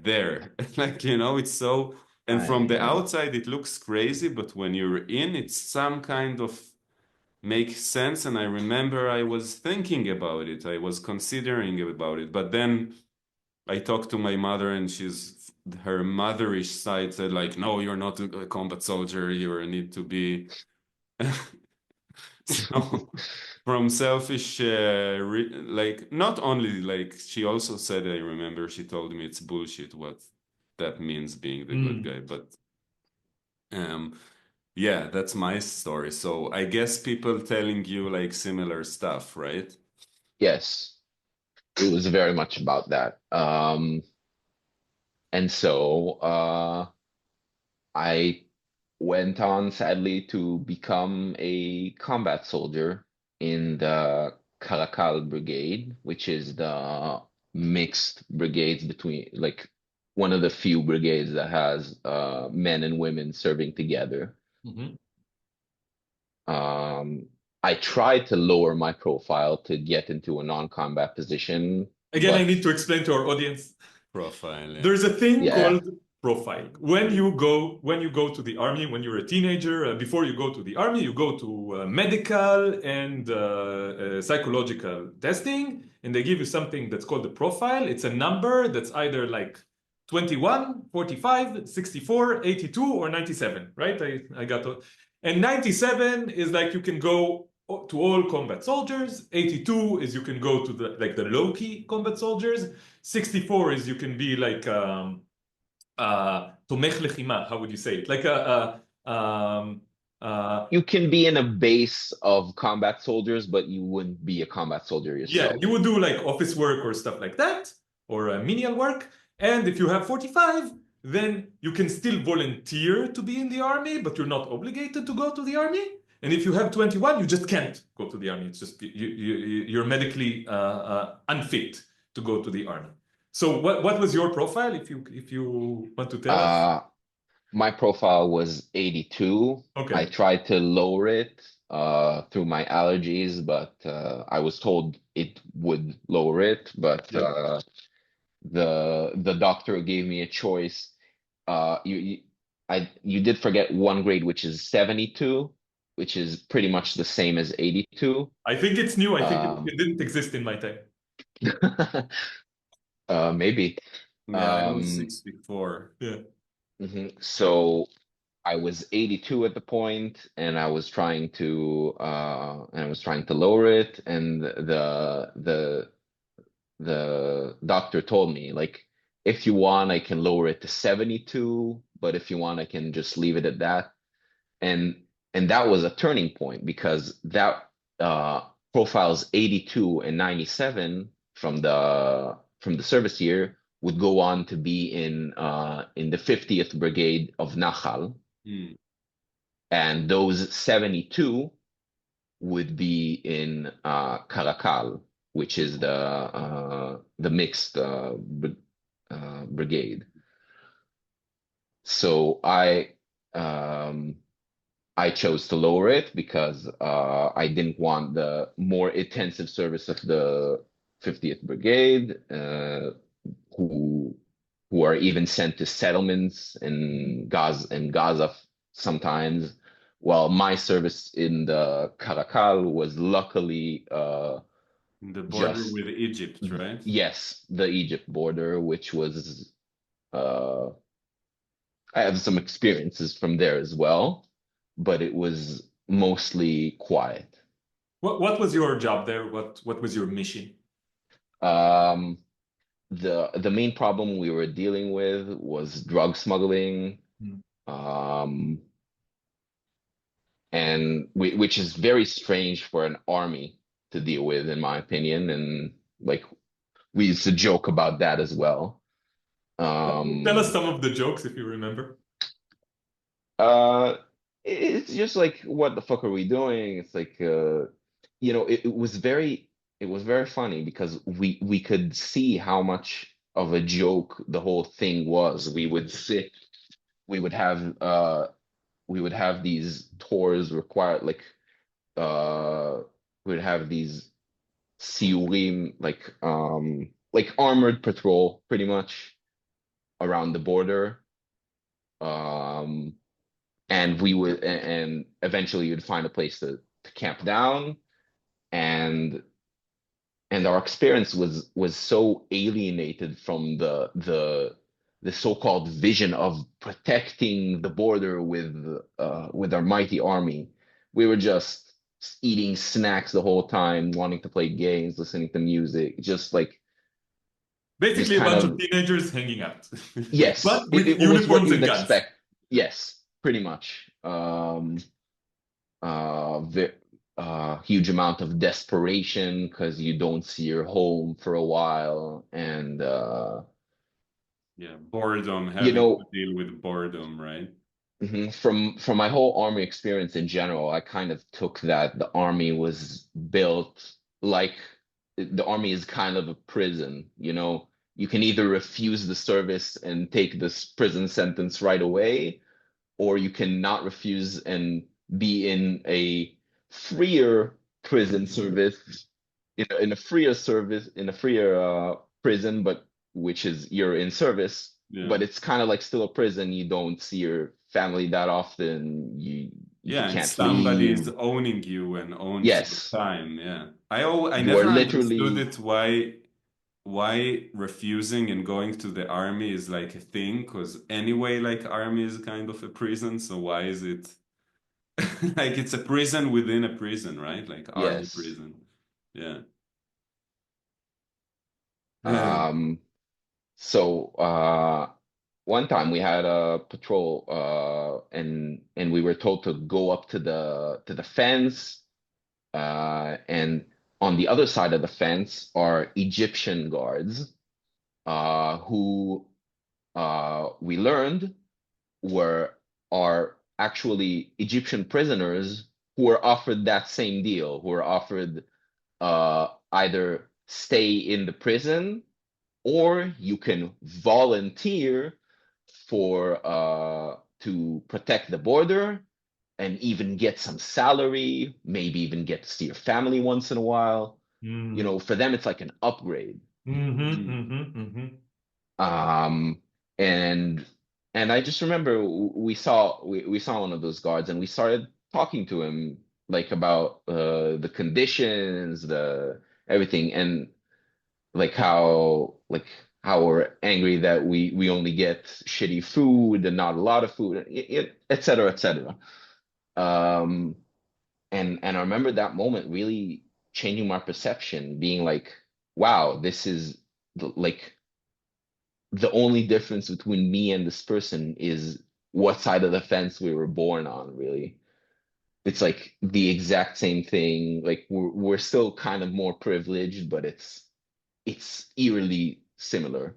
there. Like, it's so, and from the outside it looks crazy, but when you're in, it's some kind of make sense. And I remember I was thinking about it. I was considering about it. But then I talked to my mother, and her motherish side said like, no, you're not a combat soldier. You need to be. So from selfish, like not only like she also said, I remember she told me it's bullshit what that means being the good guy. But yeah, that's my story. So I guess people telling you like similar stuff, right? Yes, it was very much about that. And so I went on, sadly, to become a combat soldier in the Caracal Brigade, which is the mixed brigades between, like, one of the few brigades that has men and women serving together. I tried to lower my profile to get into a non-combat position. Again, I but need to explain to our audience. Profile. Yeah. There's a thing Yeah. called profile. When you go to the army, when you're a teenager, before you go to the army, you go to medical and psychological testing, and they give you something that's called the profile. It's a number that's either like 21, 45, 64, 82, or 97, right? I got to, and 97 is like you can go to all combat soldiers. 82 is you can go to the low-key combat soldiers. 64 is you can be like תומך לחימה, how would you say it? Like you can be in a base of combat soldiers, but you wouldn't be a combat soldier yourself. Yeah, you would do like office work or stuff like that, or menial work. And if you have 45, then you can still volunteer to be in the army, but you're not obligated to go to the army. And if you have 21, you just can't go to the army. It's just you're medically unfit to go to the army. So what was your profile, if you want to tell us? My profile was 82. Okay. I tried to lower it through my allergies, but I was told it would lower it. But the doctor gave me a choice. You did forget one grade, which is 72, which is pretty much the same as 82. I think it's new. I think it didn't exist in my time. Maybe. Yeah, I was 64. Yeah. So I was 82 at the point, and I was trying to lower it, and the doctor told me, like, if you want, I can lower it to 72, but if you want, I can just leave it at that. And that was a turning point, because that profiles 82 and 97 from the service year would go on to be in the 50th Brigade of Nahal. And those 72 would be in Caracal, which is the mixed brigade. So I I chose to lower it because I didn't want the more intensive service of the 50th Brigade, who who are even sent to settlements in Gaza sometimes. While my service in the Caracal was luckily The border just with Egypt, right? yes, the Egypt border, which was uh, I have some experiences from there as well, but it was mostly quiet. What was your job there? What was your mission? Um, the main problem we were dealing with was drug smuggling, Hmm. um, which is very strange for an army to deal with, in my opinion. And like we used to joke about that as well. Tell us Um, some of the jokes if you remember. uh, it's just like, what the fuck are we doing? It's like, it was very funny because we could see how much of a joke the whole thing was. We would have we would have these tours required, we would have these siurim, like armored patrol pretty much around the border. Um, and and eventually you'd find a place to camp down, and our experience was so alienated from the so-called vision of protecting the border with our mighty army. We were just eating snacks the whole time, wanting to play games, listening to music, just Basically, a kind bunch of of, teenagers hanging out, but yes, with it was what uniforms you'd and guns. expect. Yes, pretty much. Ve Huge amount of desperation because you don't see your home for a while, and Yeah, boredom, you having to know, deal with boredom, right? from my whole army experience in general, I kind of took that the army was built like the army is kind of a prison. You can either refuse the service and take this prison sentence right away, or you cannot refuse and be in a freer prison service, in a freer prison, but which is you're in service, Yeah. but it's kind of like still a prison. You don't see your family that often. You Yeah, and can't somebody is leave. owning you and owns your Yes, time. Yeah. I you are never understood literally it why refusing and going to the army is like a thing, because anyway, like army is kind of a prison, so why is it like it's a prison within a prison, right? Like army yes. prison. Yeah. Um, so one time we had a patrol, and we were told to go up to the fence, and on the other side of the fence are Egyptian guards, who we learned were are actually Egyptian prisoners who were offered that same deal, who were offered either stay in the prison, or you can volunteer for to protect the border and even get some salary, maybe even get to see your family once in a while. Mm. For them, it's like an upgrade. Mm-hmm, Mm. mm-hmm, mm-hmm. Um, and I just remember we saw one of those guards, and we started talking to him like about the conditions, the everything, and like how we're angry that we only get shitty food and not a lot of food, et cetera, et cetera. Um, and I remember that moment really changing my perception, being like, wow, this is like the only difference between me and this person is what side of the fence we were born on, really. It's like the exact same thing. Like we're still kind of more privileged, but it's eerily similar.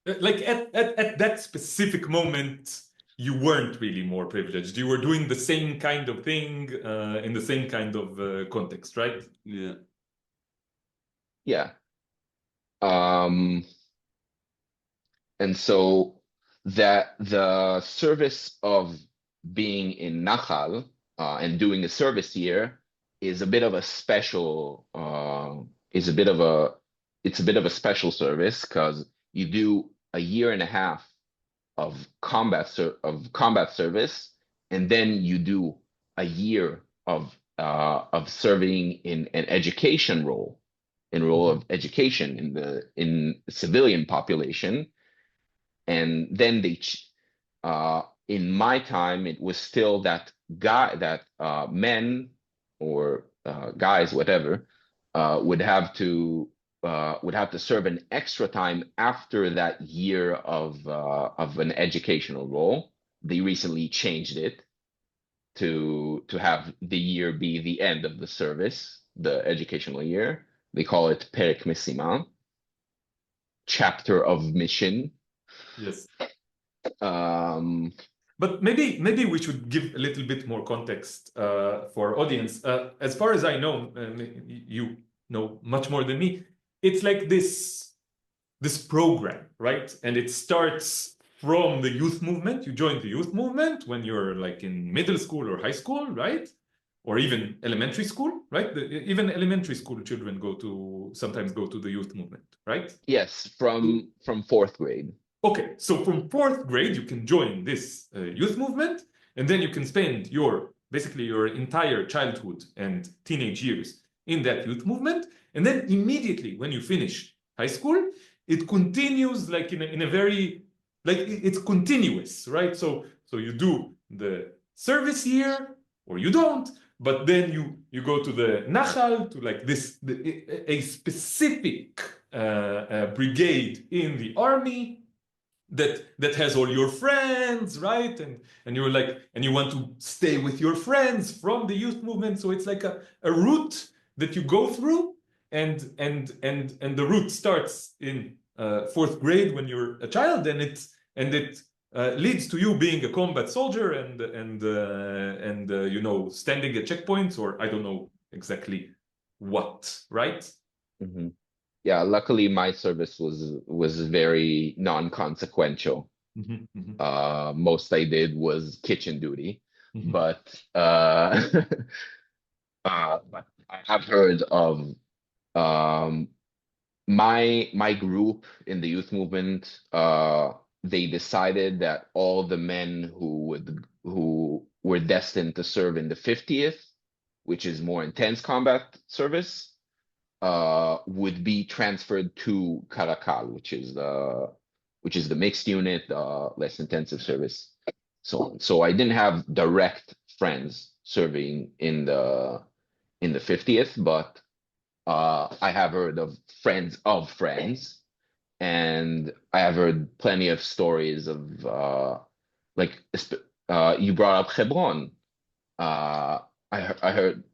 Like at that specific moment, you weren't really more privileged. You were doing the same kind of thing in the same kind of context, right? Yeah. Yeah. Um, and so that the service of being in Nachal and doing a service year is a bit of a special it's a bit of a special service because you do a year and a half of combat service, and then you do a year of serving in an education role, of education in the civilian population, and then in my time it was still that men or guys, whatever, would have to serve an extra time after that year of an educational role. They recently changed it to have the year be the end of the service, the educational year. They call it Perek Mesima, chapter of mission. Yes. Um, But maybe we should give a little bit more context for audience. As far as I know, you know much more than me. It's like this program, right? And it starts from the youth movement. You join the youth movement when you're like in middle school or high school, right? Or even elementary school, right? Even elementary school children sometimes go to the youth movement, right? yes, from fourth grade. Okay, so from fourth grade, you can join this youth movement, and then you can spend basically your entire childhood and teenage years in that youth movement. And then immediately when you finish high school, it continues like in a very, like it's continuous, right? So you do the service year or you don't, but then you go to the Nachal, to like a specific brigade in the army that has all your friends, right? And you're like, and you want to stay with your friends from the youth movement. So it's like a route that you go through, and the route starts in fourth grade when you're a child, and it leads to you being a combat soldier and you know, standing at checkpoints, or I don't know exactly what, right? Mm-hmm. Yeah, luckily my service was very non-consequential. Most I did was kitchen duty, but but I have heard of my group in the youth movement. They decided that all the men who were destined to serve in the 50th, which is more intense combat service, would be transferred to Caracal, which is the mixed unit, less intensive service. So I didn't have direct friends serving in the 50th, but I have heard of friends, and I have heard plenty of stories of like you brought up Hebron. I heard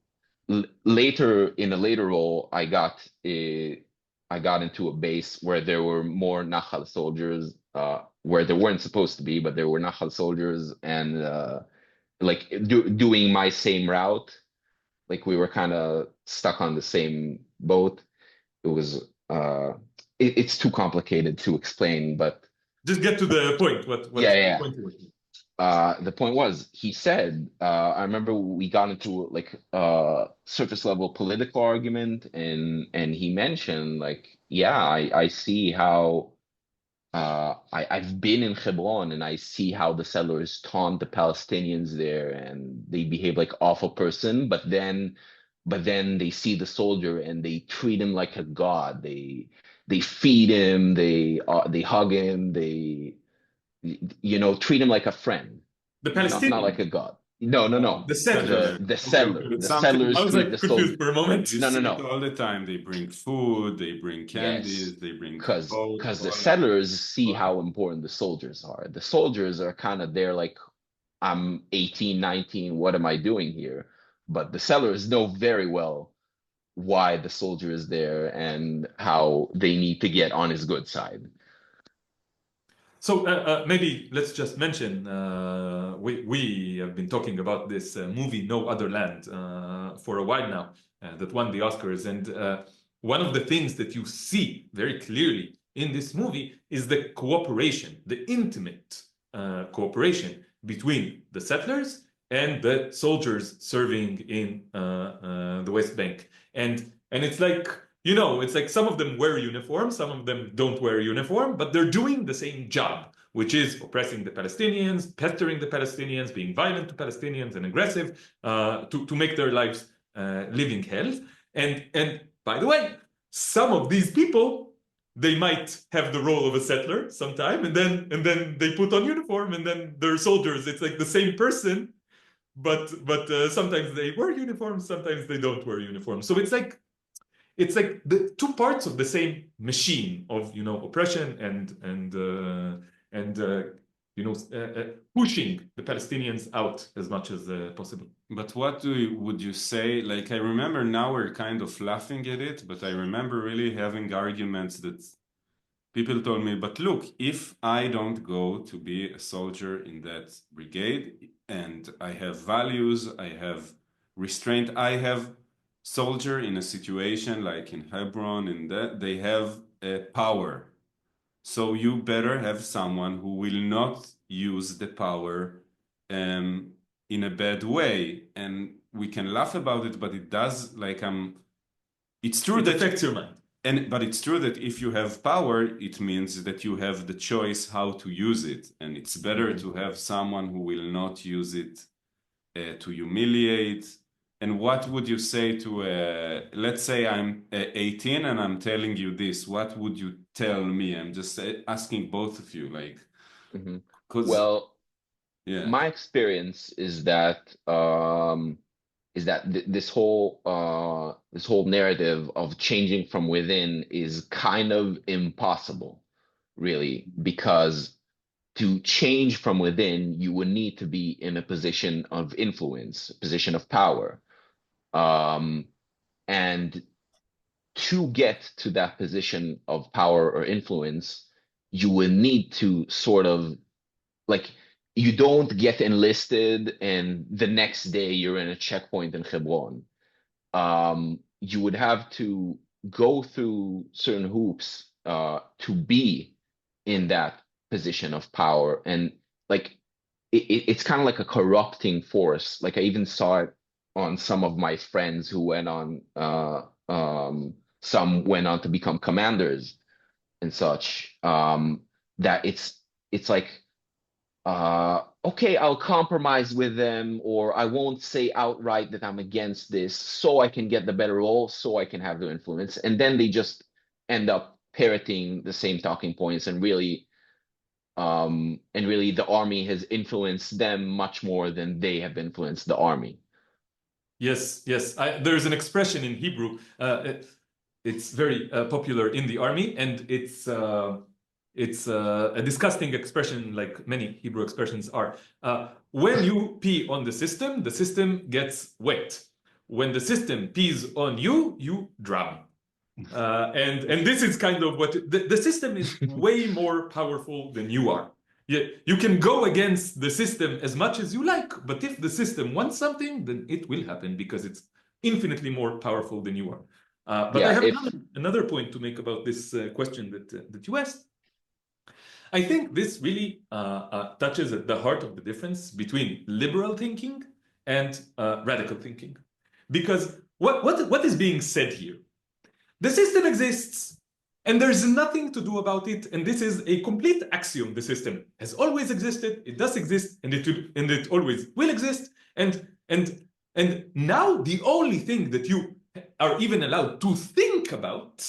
later, in a later role, I got into a base where there were more Nachal soldiers, where there weren't supposed to be, but there were Nachal soldiers, and like doing my same route. Like we were kind of stuck on the same boat. It was it's too complicated to explain, but just get to the point. What yeah. the point was? The point was, he said, I remember we got into like surface level political argument, and he mentioned like, yeah, I see how I've been in Hebron, and I see how the settlers taunt the Palestinians there, and they behave like awful person, but then they see the soldier and they treat him like a god. They feed him, they hug him, they, you know, treat him like a friend. The Palestinian, not like a god. No. The settler. The settler. Okay. The Something- settlers I was treat like the confused soldier. for a moment. You No. see it all the time. They bring food, they bring candies, they bring Because clothes, the all- settlers see how important the soldiers are. The soldiers are kind of there like, I'm 18, 19, what am I doing here? But the settlers know very well why the soldier is there and how they need to get on his good side. So maybe let's just mention, we have been talking about this movie No Other Land for a while now, that won the Oscars, and one of the things that you see very clearly in this movie is the cooperation, the intimate cooperation between the settlers and the soldiers serving in the West Bank. And it's like, you know, it's like some of them wear uniform, some of them don't wear uniform, but they're doing the same job, which is oppressing the Palestinians, pestering the Palestinians, being violent to Palestinians and aggressive to make their lives living hell. And by the way, some of these people, they might have the role of a settler sometime, and then they put on uniform, and then they're soldiers. It's like the same person, but sometimes they wear uniforms, sometimes they don't wear uniforms. So it's like the two parts of the same machine of, you know, oppression and pushing the Palestinians out as much as possible. But what would you say? Like, I remember now we're kind of laughing at it, but I remember really having arguments that people told me, but look, if I don't go to be a soldier in that brigade and I have values, I have restraint, I have soldier in a situation like in Hebron, in that they have power. So you better have someone who will not use the power in a bad way. And we can laugh about it, but it does, like, it's true that it affects your mind. But it's true that if you have power, it means that you have the choice how to use it. And it's better to have someone who will not use it to humiliate. And what would you say to, let's say I'm 18 and I'm telling you this, what would you tell me? I'm just asking both of you, like, well, yeah. My experience is that this whole narrative of changing from within is kind of impossible, really, because to change from within, you would need to be in a position of influence, a position of power. And to get to that position of power or influence, you will need to sort of, like, you don't get enlisted and the next day you're in a checkpoint in Hebron. You would have to go through certain hoops to be in that position of power. And like, it's kind of like a corrupting force. Like, I even saw it on some of my friends who went on, some went on to become commanders and such, that it's like, okay, I'll compromise with them, or I won't say outright that I'm against this so I can get the better role, so I can have the influence. And then they just end up parroting the same talking points, and really the army has influenced them much more than they have influenced the army. Yes. There's an expression in Hebrew. It's very popular in the army, and it's a disgusting expression, like many Hebrew expressions are. When you pee on the system gets wet. When the system pees on you, you drown. And this is kind of what the system is way more powerful than you are. You can go against the system as much as you like, but if the system wants something, then it will happen because it's infinitely more powerful than you are. But I have another point to make about this question that you asked. I think this really touches at the heart of the difference between liberal thinking and radical thinking. Because what is being said here? The system exists, and there's nothing to do about it, and this is a complete axiom. The system has always existed, it does exist, and it always will exist, and now the only thing that you are even allowed to think about,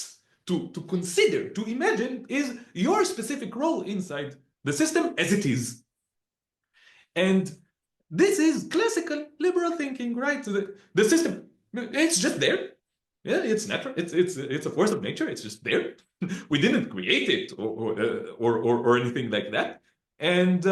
to consider, to imagine, is your specific role inside the system as it is. And this is classical liberal thinking, right? The system, it's just there. Yeah, it's natural. It's a force of nature. It's just there. We didn't create it or anything like that. And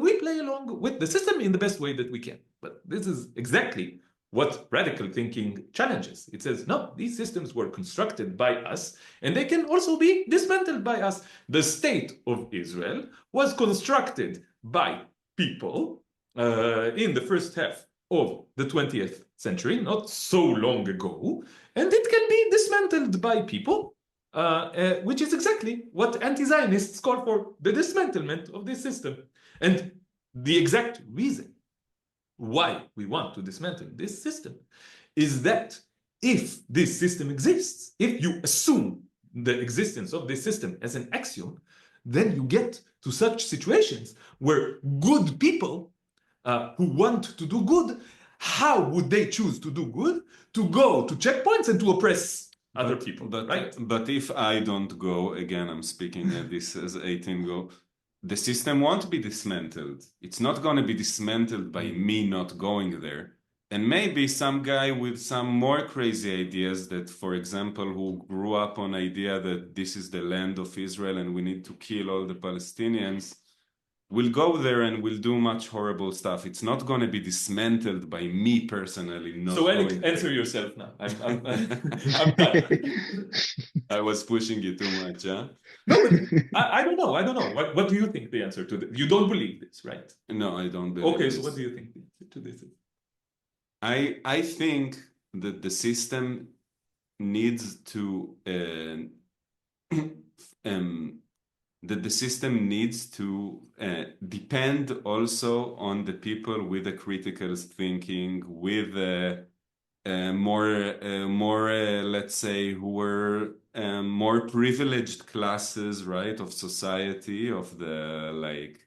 we play along with the system in the best way that we can. But this is exactly what radical thinking challenges. It says, no, these systems were constructed by us, and they can also be dismantled by us. The state of Israel was constructed by people in the first half of the 20th century, not so long ago, and it can be dismantled by people, which is exactly what anti-Zionists call for, the dismantlement of this system. And the exact reason why we want to dismantle this system is that if this system exists, if you assume the existence of this system as an axiom, then you get to such situations where good people who want to do good, how would they choose to do good? To go to checkpoints and to oppress other people, right? But if I don't go, again, I'm speaking at this as 18 go, the system won't be dismantled. It's not going to be dismantled by me not going there. And maybe some guy with some more crazy ideas that, for example, who grew up on idea that this is the land of Israel and we need to kill all the Palestinians, will go there and will do much horrible stuff. It's not going to be dismantled by me personally. Not So, Eric, going answer there. yourself now. I'm done. I was pushing you too much, huh? No, but I don't know. I don't know. What do you think the answer to this? You don't believe this, right? No, I don't believe Okay, this. so what do you think the answer to this is? I think that the system needs to that the system needs to depend also on the people with a critical thinking, with more let's say, who were more privileged classes, right, of society, of the like,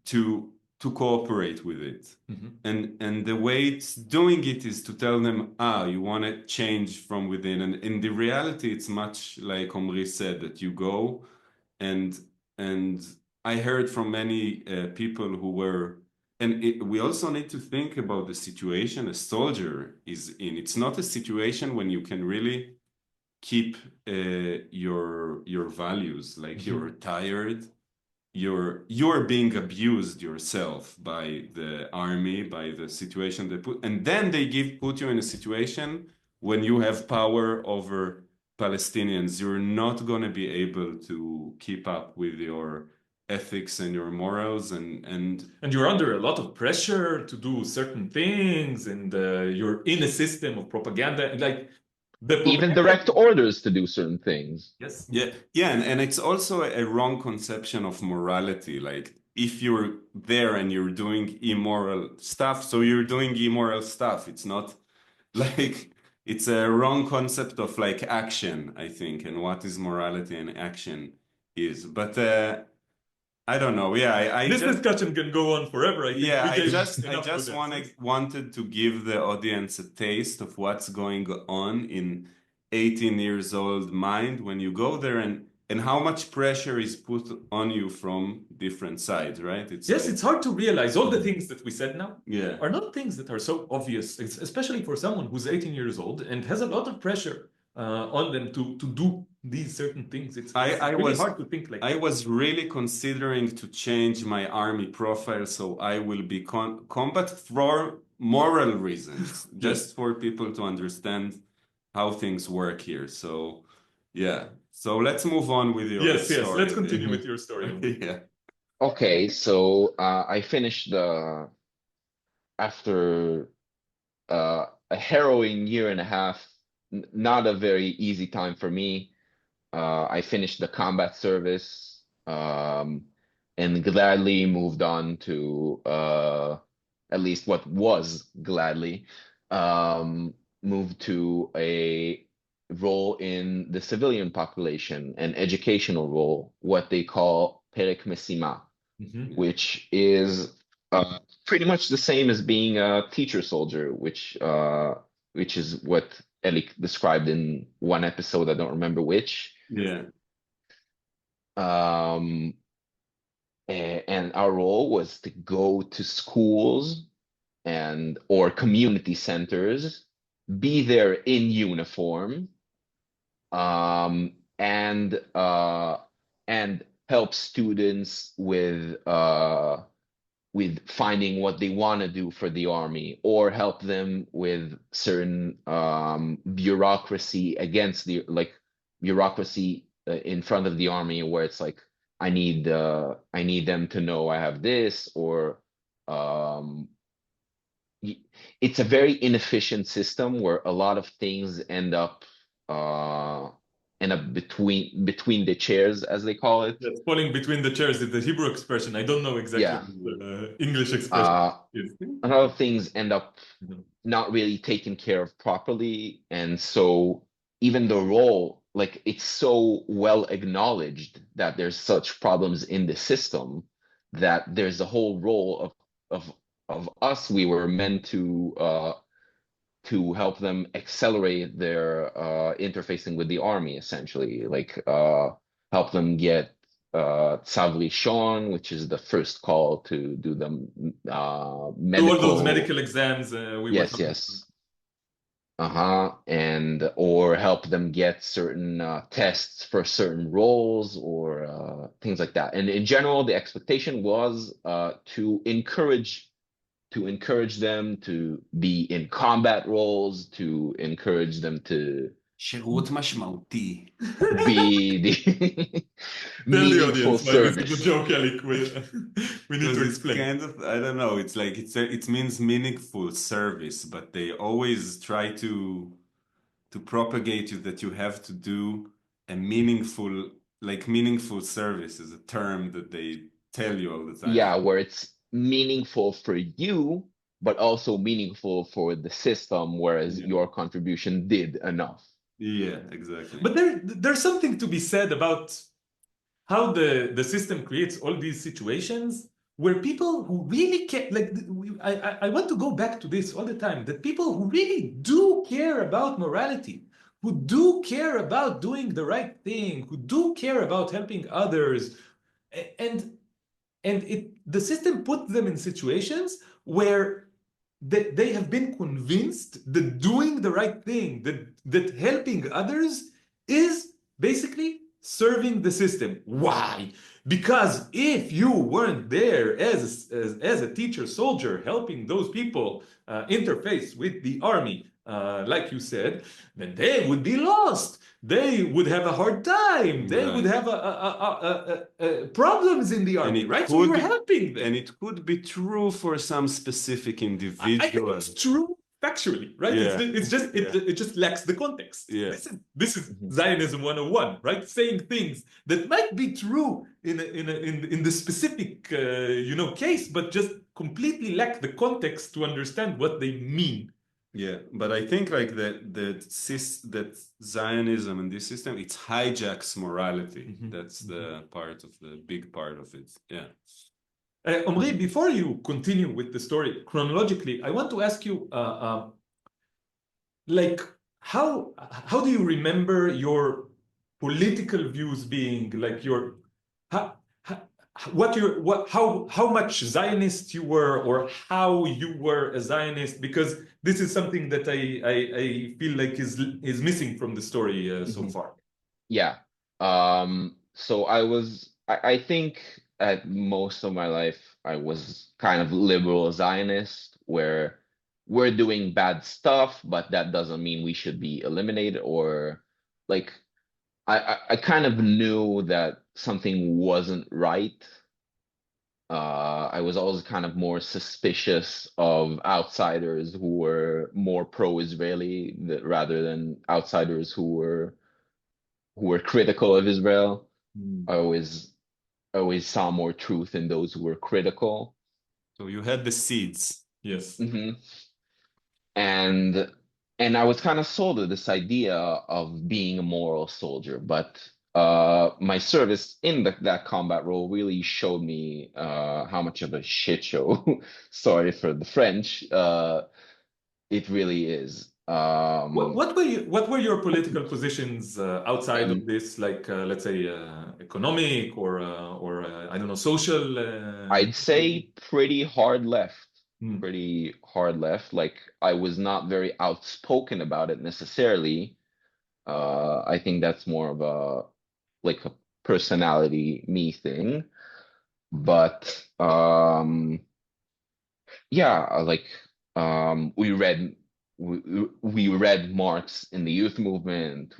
to cooperate with it. And the way it's doing it is to tell them, you want to change from within. And in the reality, it's much like Omri said, that you go and I heard from many people who were, and we also need to think about the situation a soldier is in. It's not a situation when you can really keep your values, like you're tired, you're being abused yourself by the army, by the situation they put, and then they put you in a situation when you have power over Palestinians. You're not going to be able to keep up with your ethics and your morals, and you're under a lot of pressure to do certain things, and you're in a system of propaganda, and like even direct orders to do certain things. Yes. Yeah, and it's also a wrong conception of morality. Like, if you're there and you're doing immoral stuff, so you're doing immoral stuff. It's not like, it's a wrong concept of like action, I think, and what is morality and action is. But I don't know. Yeah, this discussion can go on forever. I think. Yeah, I just wanted to give the audience a taste of what's going on in 18-year-old mind when you go there, and how much pressure is put on you from different sides, right? It's hard to realize all the things that we said now are not things that are so obvious, especially for someone who's 18 years old and has a lot of pressure on them to do these certain things. It's really hard to think like I was really considering to change my army profile, so I will be combat for moral reasons, just for people to understand how things work here. So yeah, so let's move on with your story. Yes, let's continue with your story. Yeah. Okay, so I finished after a harrowing year and a half, not a very easy time for me. I finished the combat service and gladly moved on to at least what was gladly moved to a role in the civilian population, an educational role, what they call perek mesima, which is pretty much the same as being a teacher soldier, which is what Elik described in one episode. I don't remember which. Yeah. And our role was to go to schools or community centers, be there in uniform, and help students with finding what they want to do for the army, or help them with certain bureaucracy bureaucracy in front of the army, where it's like, I need them to know I have this, or it's a very inefficient system where a lot of things end up end up between the chairs, as they call it. Yes, falling between the chairs is the Hebrew expression. I don't know exactly Yeah. the English expression is. A lot of things end up not really taken care of properly, and so even the role, like it's so well acknowledged that there's such problems in the system that there's a whole role of us. We were meant to help them accelerate their interfacing with the army, essentially, like help them get Tzav Rishon, which is the first call to do the medical. All those medical exams we were talking Yes. And or help them get certain tests for certain roles or things like that. And in general, the expectation was to encourage them to be in combat roles, to encourage them to שירות משמעותי. be the Tell the meaningful audience why service. this is a joke, Alik. We need to It's explain. kind of, I don't know, it's like it means meaningful service, but they always try to propagate you that you have to do a meaningful service is a term that they tell you all the time. Yeah, where it's meaningful for you, but also meaningful for the system, whereas your contribution did enough. Yeah, exactly. But there's something to be said about how the system creates all these situations where people who really care, like I want to go back to this all the time, that people who really do care about morality, who do care about doing the right thing, who do care about helping others, and the system puts them in situations where they have been convinced that doing the right thing, that helping others is basically serving the system. Why? Because if you weren't there as a teacher soldier helping those people interface with the army, like you said, then they would be lost. They would have a hard time. They would have problems in the army, right? So you were helping them. And it could be true for some specific individual. I think it's true factually, right? Yeah. It just lacks the context. Yeah. Listen, this is Zionism 101, right? Saying things that might be true in the specific case, but just completely lack the context to understand what they mean. Yeah, but I think like that Zionism and this system, it hijacks morality. That's the big part of it. Yeah. Omri, before you continue with the story chronologically, I want to ask you, like, how do you remember your political views being, like how much Zionist you were, or how you were a Zionist? Because this is something that I feel like is missing from the story so far. Yeah. So I think at most of my life, I was kind of liberal Zionist, where we're doing bad stuff, but that doesn't mean we should be eliminated, or like, I kind of knew that something wasn't right. I was always kind of more suspicious of outsiders who were more pro-Israeli rather than outsiders who were critical of Israel. I always saw more truth in those who were critical. So you had the seeds. Yes. And I was kind of sold to this idea of being a moral soldier, but my service in that combat role really showed me how much of a shit show, sorry for the French, it really is. What were your political positions outside of this, like let's say economic or I don't know, social? I'd say pretty hard left. Like, I was not very outspoken about it necessarily. I think that's more of a personality me thing. But yeah, like we read Marx in the youth movement.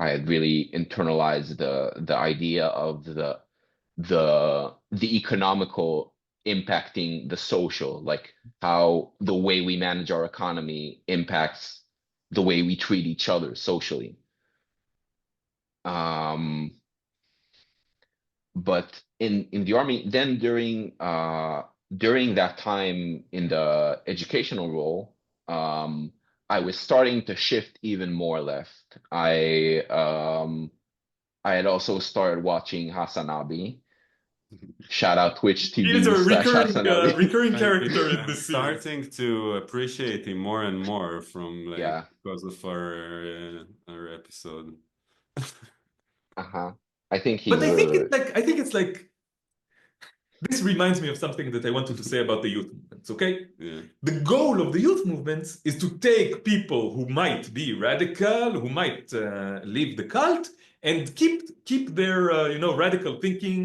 I had really internalized the idea of the economical impacting the social, like how the way we manage our economy impacts the way we treat each other socially. Um, but in the army, then during that time in the educational role, I was starting to shift even more left. I had also started watching Hasanabi. Shout out Twitch He is TV a slash recurring, Hasanabi. recurring I've character been in this series. starting to appreciate him more and more from like Yeah. because of our episode. Uh-huh. I think But he's I think it's like this reminds me of something that I wanted to say about the youth movements, okay? Yeah. The goal of the youth movements is to take people who might be radical, who might leave the cult, and keep their radical thinking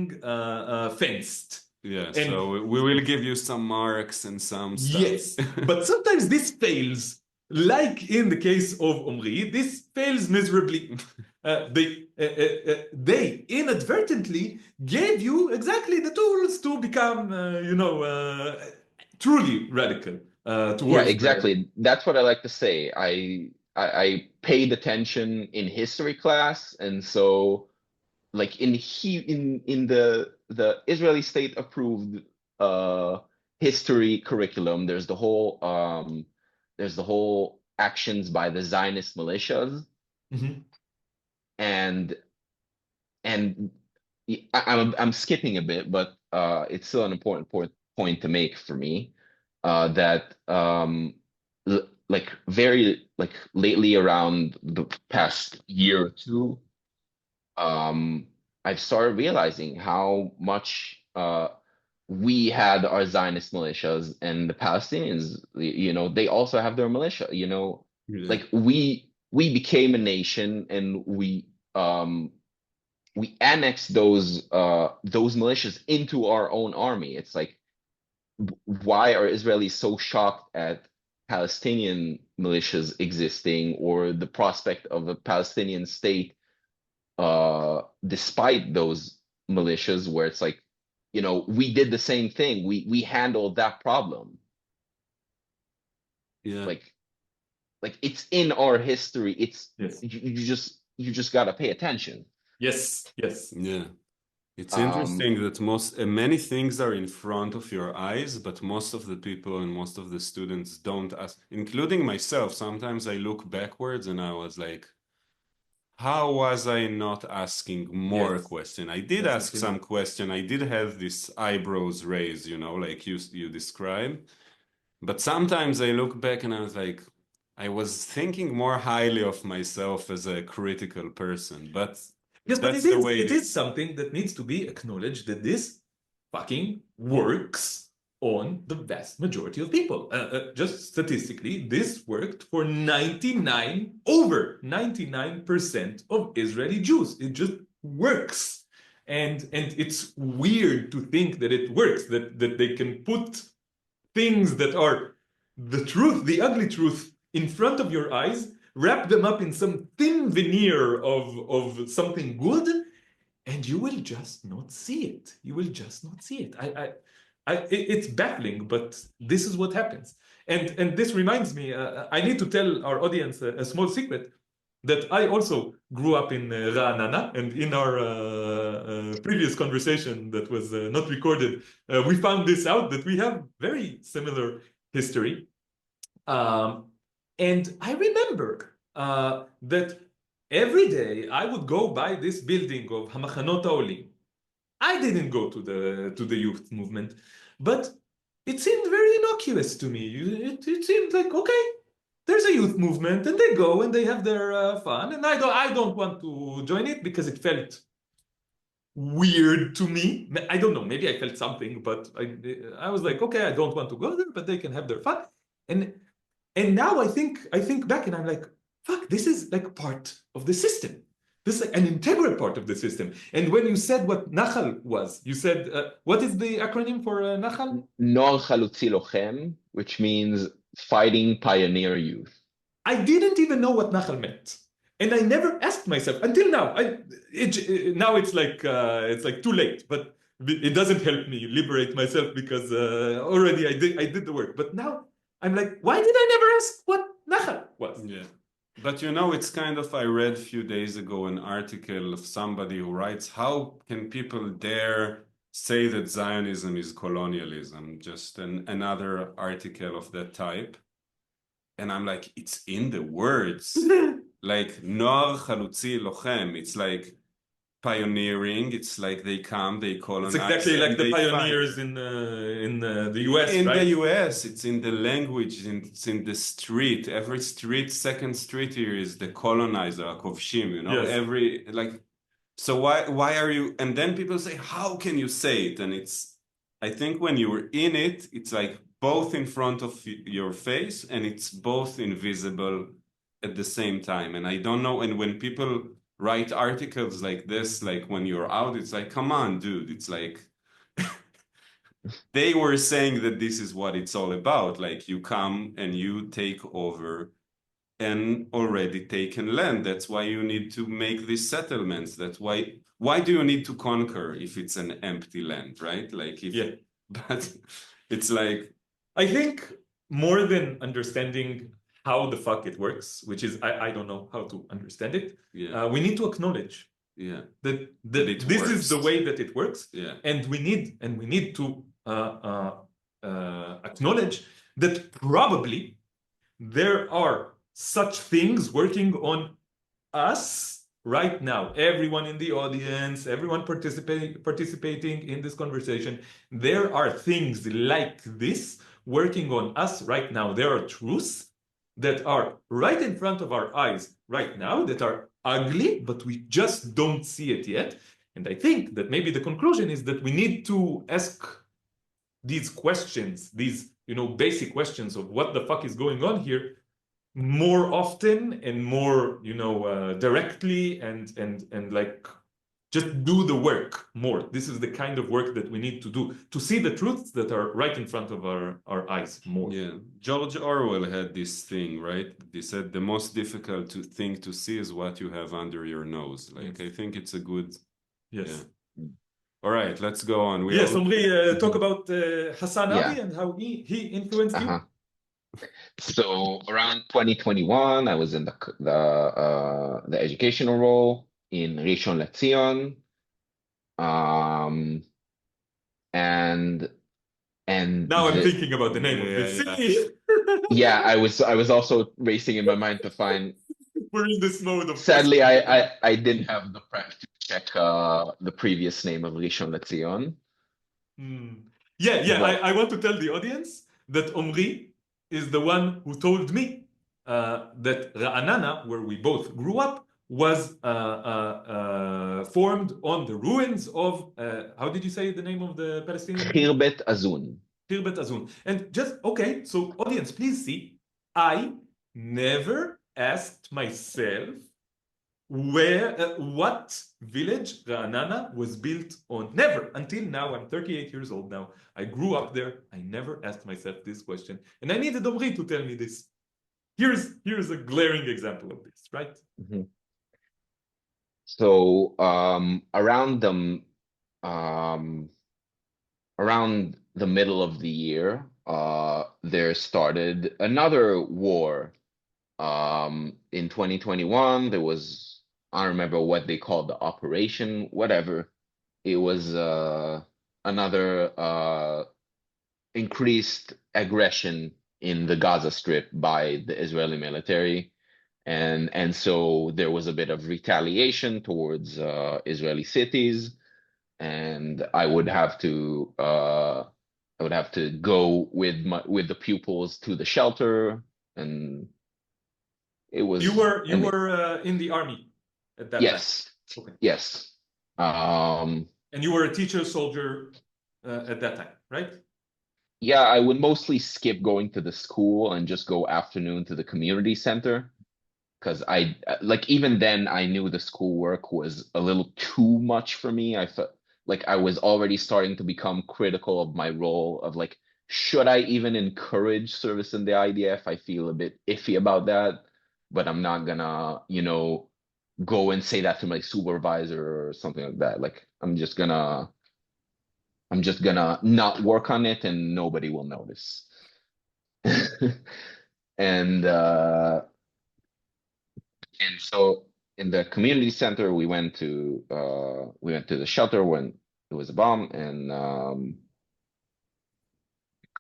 fenced. Yeah, And so we will give you some marks and some stuff. yes, but sometimes this fails. Like in the case of Omri, this fails miserably. They inadvertently gave you exactly the tools to become, truly radical yeah, towards exactly. That's what I like to say. I paid attention in history class, and so like in the Israeli state approved history curriculum, there's the whole actions by the Zionist militias, Mhm. and I'm skipping a bit, but it's still an important point to make for me, that like very like lately around the past year or two, I've started realizing how much we had our Zionist militias, and the Palestinians, they also have their militia, Yeah. like we became a nation, and we annexed those militias into our own army. It's like, why are Israelis so shocked at Palestinian militias existing, or the prospect of a Palestinian state despite those militias, where it's like, we did the same thing. We handled that problem. Yeah. Like it's in our history. It's Yes. you just got to pay attention. Yes. Yeah. It's Um, interesting that many things are in front of your eyes, but most of the people and most of the students don't ask, including myself. Sometimes I look backwards and I was like, how was I not asking more Yes. question? I did Yes, ask some question. I did have this eyebrows raised, like you described. But sometimes I look back and I was like, I was thinking more highly of myself as a critical person, but Yes, but that's the way it is something that needs to be acknowledged, that this fucking works on the vast majority of people. Just statistically, this worked for over 99% of Israeli Jews. It just works. And it's weird to think that it works, that they can put things that are the truth, the ugly truth, in front of your eyes, wrap them up in some thin veneer of something good, and you will just not see it. You will just not see it. It's baffling, but this is what happens. And this reminds me, I need to tell our audience a small secret, that I also grew up in Ra'anana, and in our previous conversation that was not recorded, we found this out, that we have very similar history. And I remember that every day I would go by this building of Hamachanot Ha'olim. I didn't go to the youth movement, but it seemed very innocuous to me. It seemed like, okay, there's a youth movement, and they go and they have their fun, and I don't want to join it because it felt weird to me. I don't know, maybe I felt something, but I was like, okay, I don't want to go there, but they can have their fun. And now I think back, and I'm like, fuck, this is like part of the system. This is like an integral part of the system. And when you said what Nachal was, you said, what is the acronym for Nachal? Nor Chalutzi Lochem, which means fighting pioneer youth. I didn't even know what Nachal meant. And I never asked myself until now. Now it's like too late, but it doesn't help me liberate myself, because already I did the work. But now I'm like, why did I never ask what Nachal was? Yeah. But you know, it's kind of, I read a few days ago an article of somebody who writes, how can people dare say that Zionism is colonialism? Just another article of that type. And I'm like, it's in the words. Like, Noar Chalutzi Lochem. It's like pioneering. It's like they come, they colonize. It's exactly like and the they fight. pioneers in the US, In right? the US, it's in the language, it's in the street. Every street, second street here is the colonizer, Kovshim, you know, Yes. every, like, so why are you, and then people say, how can you say it? And it's, I think when you're in it, it's like both in front of your face and it's both invisible at the same time. And I don't know, and when people write articles like this, like when you're out, it's like, come on, dude, it's like, they were saying that this is what it's all about. Like you come and you take over an already taken land. That's why you need to make these settlements. That's why do you need to conquer if it's an empty land, right? Like if, Yeah. but it's like, I think more than understanding how the fuck it works, which is I don't know how to understand it. yeah, We need to acknowledge yeah, that it this works. is the way that it works, yeah, and we need to acknowledge that probably there are such things working on us right now. Everyone in the audience, everyone participating in this conversation, there are things like this working on us right now. There are truths that are right in front of our eyes right now that are ugly, but we just don't see it yet. And I think that maybe the conclusion is that we need to ask these questions, these, basic questions of what the fuck is going on here more often and more, directly and like just do the work more. This is the kind of work that we need to do to see the truths that are right in front of our eyes more. yeah. George Orwell had this thing, right? He said the most difficult thing to see is what you have under your nose. Like, I think it's a good, Yes. yeah. All right, let's go on. Yes, Omri, talk about Hassan Yeah. Abi and how he influenced you. So around 2021, I was in the educational role in Rishon LeZion, and Now I'm thinking about the name of the city. yeah, I was also racing in my mind to find. We're in this mode of. Sadly, I didn't have the prep to check the previous name of Rishon LeZion. Yeah. But- I want to tell the audience that Omri is the one who told me that Ra'anana, where we both grew up, was formed on the ruins of, how did you say the name of the Palestinian? Hirbeit Lazounen. Hirbeit Lazounen. And just, okay, so audience, please see, I never asked myself what village Ra'anana was built on. Never. Until now, I'm 38 years old now. I grew up there. I never asked myself this question. And I needed Omri to tell me this. Here's a glaring example of this, right? Mm-hmm. So around the middle of the year, there started another war. In 2021, there was, I don't remember what they called the operation, whatever. It was another increased aggression in the Gaza Strip by the Israeli military. And so there was a bit of retaliation towards Israeli cities, and I would have to go with the pupils to the shelter, and it was. You were in the army at that Yes. time. Okay. Yes. And you were a teacher soldier at that time, right? Yeah, I would mostly skip going to the school and just go afternoon to the community center. Because even then I knew the schoolwork was a little too much for me. I felt like I was already starting to become critical of my role of like, should I even encourage service in the IDF? I feel a bit iffy about that, but I'm not gonna, go and say that to my supervisor or something like that. Like I'm just gonna not work on it and nobody will notice. And And so in the community center, we went to the shelter when it was a bomb,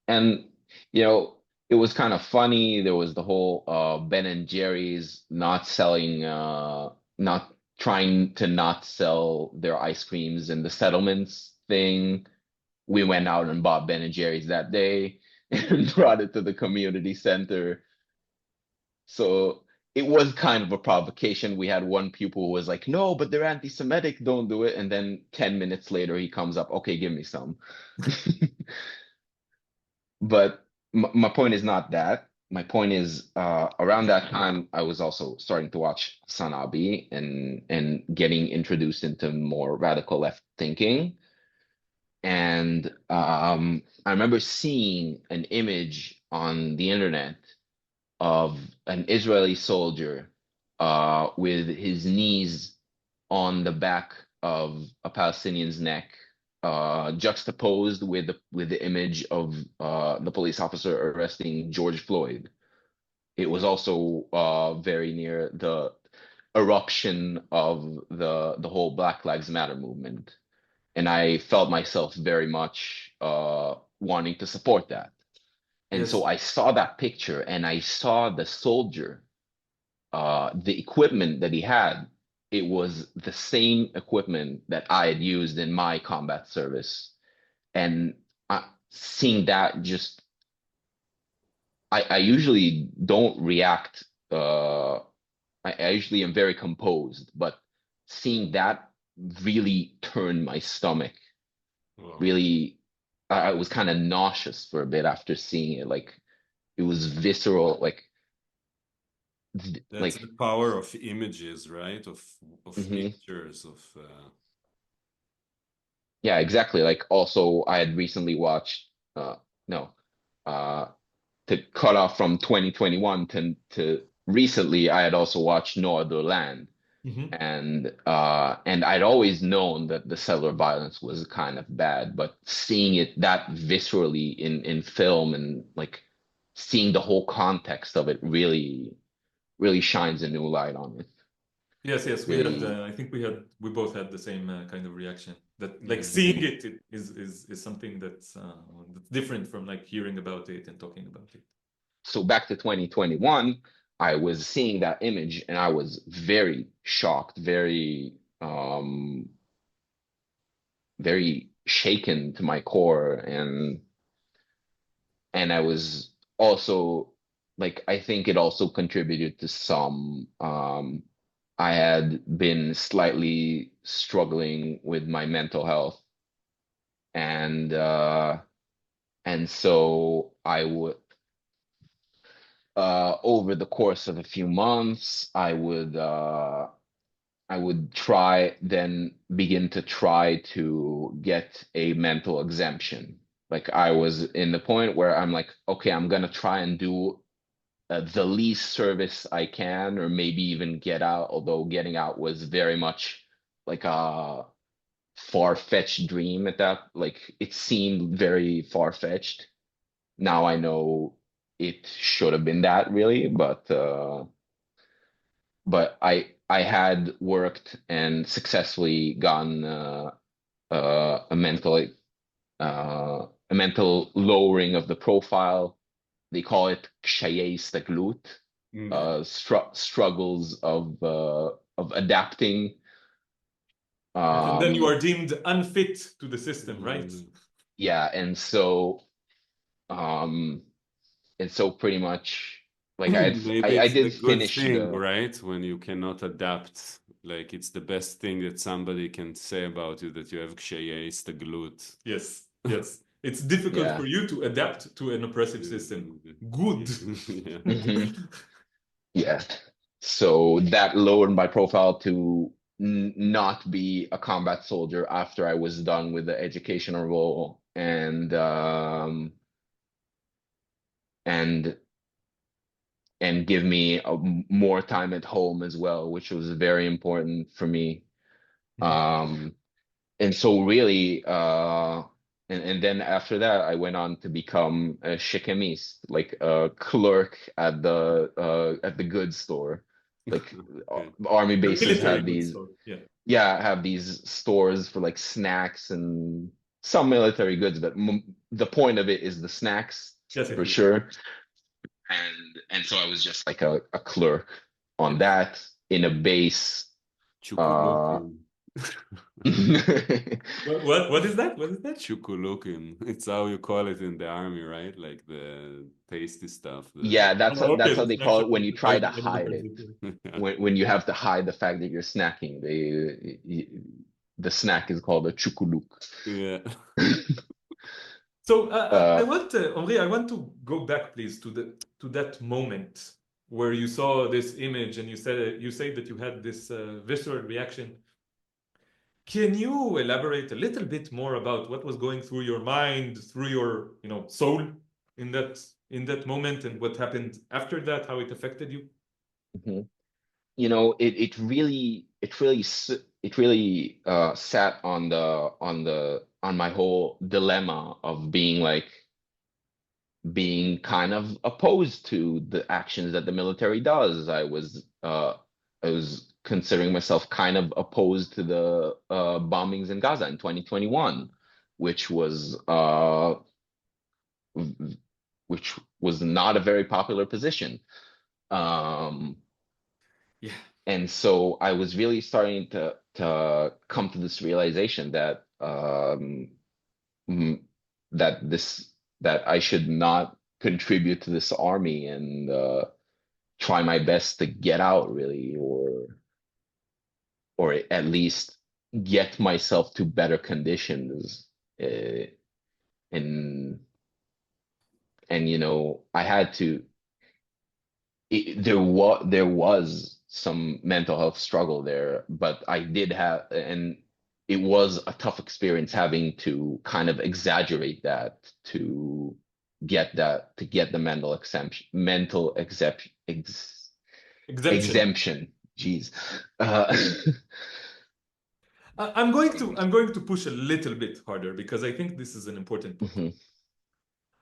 and you know, it was kind of funny. There was the whole Ben and Jerry's not selling, not trying to not sell their ice creams in the settlements thing. We went out and bought Ben and Jerry's that day and brought it to the community center. So it was kind of a provocation. We had one pupil who was like, "No, but they're anti-Semitic, don't do it." And then 10 minutes later, he comes up, "Okay, give me some." But my point is not that. My point is, around that time, I was also starting to watch Sanabi and getting introduced into more radical left thinking. And I remember seeing an image on the internet of an Israeli soldier with his knees on the back of a Palestinian's neck, juxtaposed with the image of the police officer arresting George Floyd. It was also very near the eruption of the whole Black Lives Matter movement, and I felt myself very much wanting to support that. And so Yes. I saw that picture and I saw the soldier, the equipment that he had. It was the same equipment that I had used in my combat service. And seeing that just, I usually don't react. I usually am very composed, but seeing that really turned my stomach. Wow. Really, I was kind of nauseous for a bit after seeing it. Like it was visceral, That's like the power of images, right? Of mhm. pictures, of Yeah, exactly. Like also I had recently watched no uh to cut off from 2021 to recently I had also watched No Other Land, Mhm. and I'd always known that the settler violence was kind of bad, but seeing it that viscerally in film and like seeing the whole context of it really shines a new light on it. Yes, yes, we had. Really. I think we both had the same kind of reaction. That like mm, seeing it is something that's different from like hearing about it and talking about it. So back to 2021, I was seeing that image and I was very shocked, very shaken to my core, and I was also like I think it also contributed to some I had been slightly struggling with my mental health, and so I would over the course of a few months, I would try then begin to try to get a mental exemption. Like I was in the point where I'm like, okay, I'm gonna try and do the least service I can, or maybe even get out. Although getting out was very much like a far-fetched dream at that. Like it seemed very far-fetched. Now I know it should have been that really, but I had worked and successfully gotten a mental lowering of the profile. They call it kshayei staglut, mm, struggles of adapting. Yes, and then you Um, are deemed unfit to the system, right? mm. yeah, um, and so pretty much like Maybe I it's the did good finish thing, the right? When you cannot adapt, like it's the best thing that somebody can say about you that you have kshayei staglut. Yes, yes. It's difficult yeah. for you to adapt to an oppressive system. Good. Yeah. Mhm. Yeah. So that lowered my profile to not be a combat soldier after I was done with the educational role, and give me more time at home as well, which was very important for me. Mhm. Um, and so really, and then after that, I went on to become a shikemist, like a clerk at the goods store. Like Okay. army The bases military have goods these, store. Yeah. have these stores for like snacks and some military goods, but the point of it is the snacks Yes, for indeed. sure. And so I was just like a clerk on Yes. that in a base. Chukulukim. What is that? What is that? Chukulukim. It's how you call it in the army, right? Like the tasty stuff. Yeah, that's Oh, okay, how the they snack call it shop. when you try to hide it. Yeah. When you have to hide the fact that you're snacking, the snack is called a chukuluk. Yeah. So I want Omri, I want to go back, please, to that moment where you saw this image and you say that you had this visceral reaction. Can you elaborate a little bit more about what was going through your mind, through your soul in that moment, and what happened after that, how it affected you? Mhm. It really sat on my whole dilemma of being kind of opposed to the actions that the military does. I was considering myself kind of opposed to the bombings in Gaza in 2021, which was not a very popular position. Yeah. And so I was really starting to come to this realization that mm, that I should not contribute to this army and try my best to get out, really, or at least get myself to better conditions. And I had to. There was some mental health struggle there, but I did have, and it was a tough experience having to kind of exaggerate that to get the Exemption. exemption. Jeez. I'm going to push a little bit harder because I think this is an important point. Mhm.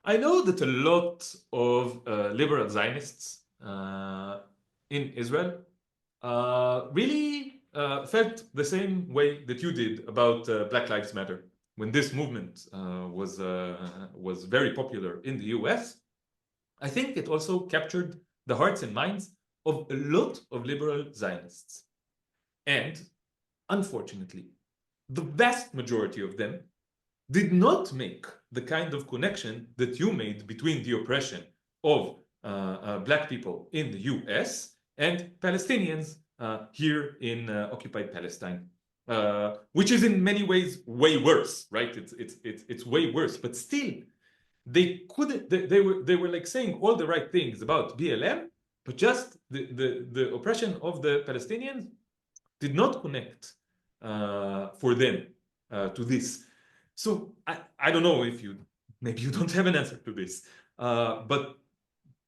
I know that a lot of liberal Zionists in Israel really felt the same way that you did about Black Lives Matter when this movement was very popular in the US. I think it also captured the hearts and minds of a lot of liberal Zionists. And unfortunately, the vast majority of them did not make the kind of connection that you made between the oppression of Black people in the US and Palestinians here in occupied Palestine, which is in many ways way worse, right? It's way worse, but still, they couldn't. They were like saying all the right things about BLM, but just the oppression of the Palestinians did not connect for them to this. So I don't know if maybe you don't have an answer to this, but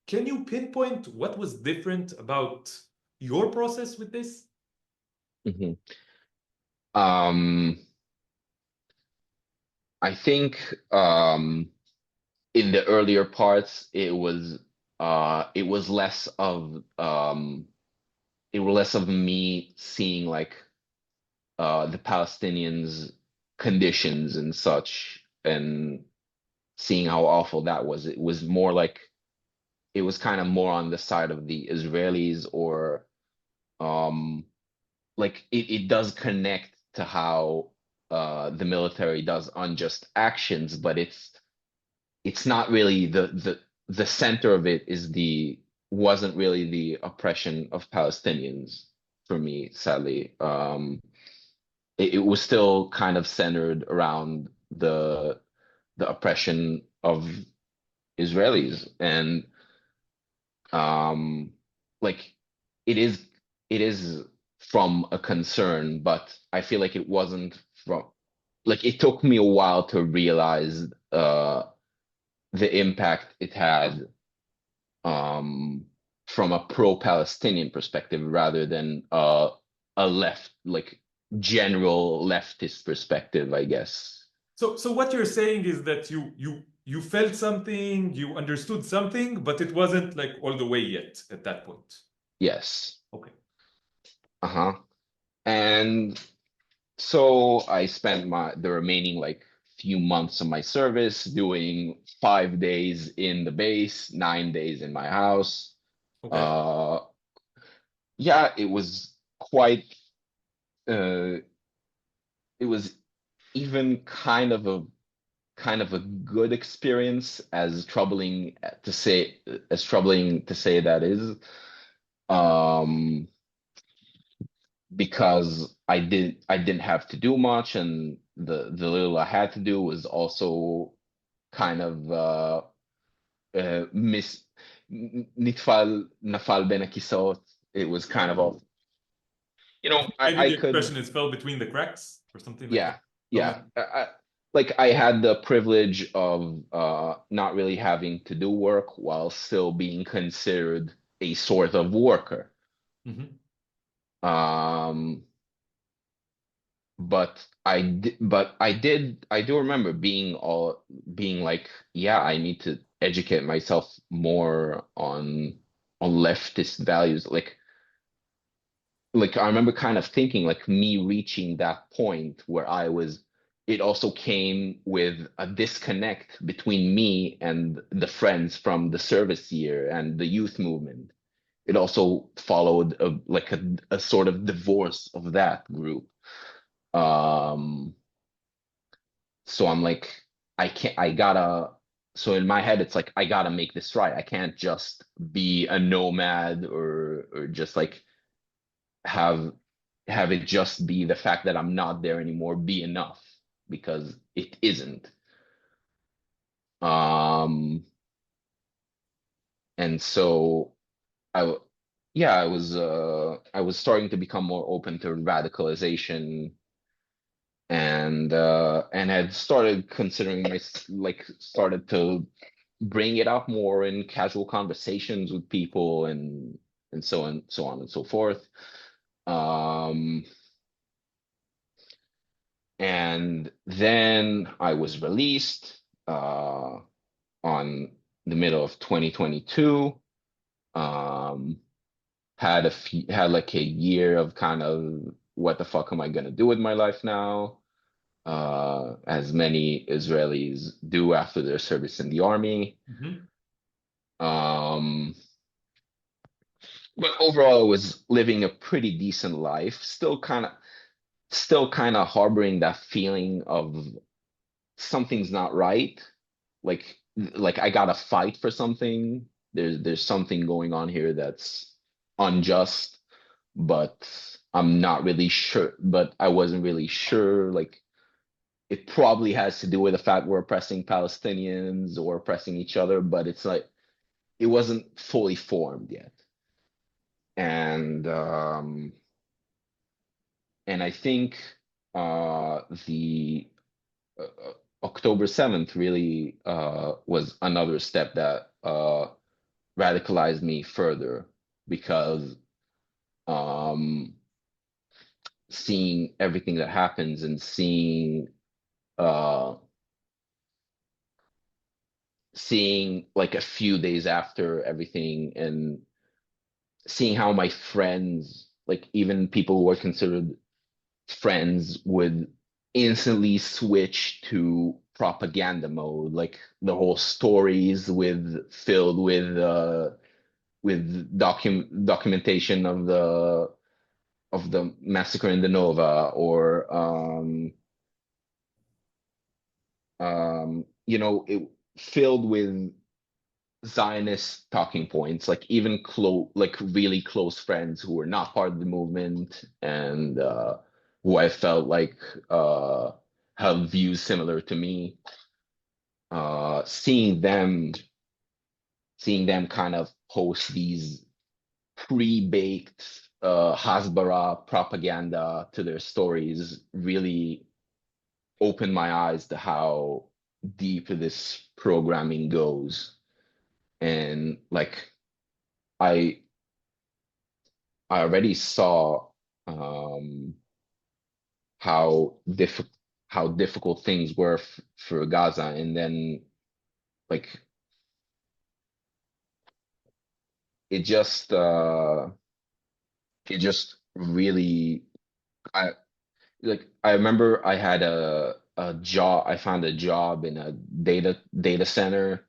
can you pinpoint what was different about your process with this? Mhm. I think in the earlier parts it was less of me seeing like the Palestinians' conditions and such, and seeing how awful that was. It was more like it was kind of more on the side of the Israelis, or like it does connect to how the military does unjust actions, but it's not really the center of it wasn't really the oppression of Palestinians for me, sadly. It was still kind of centered around the oppression of Israelis, and like it is from a concern, but I feel like it wasn't from, like, it took me a while to realize the impact it had from a pro-Palestinian perspective rather than a general leftist perspective, I guess. So what you're saying is that you felt something, you understood something, but it wasn't like all the way yet at that point. Yes. Okay. Uh-huh. And so I spent the remaining like few months of my service doing 5 days in the base, 9 days in my house. Okay. Uh, yeah, it was quite uh it was even kind of a good experience, as troubling to say that is. Um, because I didn't have to do much, and the little I had to do was also kind of miss nafal ben hakisot. It was kind of all, Maybe I the could, expression is fell between the cracks or something like that. yeah, yeah. Okay. Like I had the privilege of not really having to do work while still being considered a sort of worker. Mhm. Um, I do remember being like, yeah, I need to educate myself more on leftist values. Like I remember kind of thinking like me reaching that point where it also came with a disconnect between me and the friends from the service year and the youth movement. It also followed a sort of divorce of that group. Um, so I'm like, I can't, I gotta, so in my head, it's like, I gotta make this right. I can't just be a nomad, or just like have, have it just be the fact that I'm not there anymore be enough, because it isn't. Um, and so I, yeah, I was starting to become more open to radicalization, and had started considering started to bring it up more in casual conversations with people, and so on and so forth. Um, and then I was released on the middle of 2022. Um, had like a year of kind of, what the fuck am I gonna do with my life now? As many Israelis do after their service in the army. Mhm. Um, but overall, I was living a pretty decent life, still kind of harboring that feeling of something's not right. Like I gotta fight for something. There's something going on here that's unjust, but I'm not really sure. But I wasn't really sure. Like it probably has to do with the fact we're oppressing Palestinians or oppressing each other, but it's like it wasn't fully formed yet. And I think the October 7th really was another step that radicalized me further, because um, seeing everything that happens, and uh, seeing like a few days after everything, and seeing how my friends, like even people who were considered friends, would instantly switch to propaganda mode, like the whole stories filled with documentation of the massacre in the Nova, or it filled with Zionist talking points, like even like really close friends who were not part of the movement, and who I felt like have views similar to me. Seeing them kind of post these pre-baked Hasbara propaganda to their stories really opened my eyes to how deep this programming goes. And like I I already saw um, how difficult things were for Gaza, and then like it just really, I I remember I had a job. I found a job in a data center,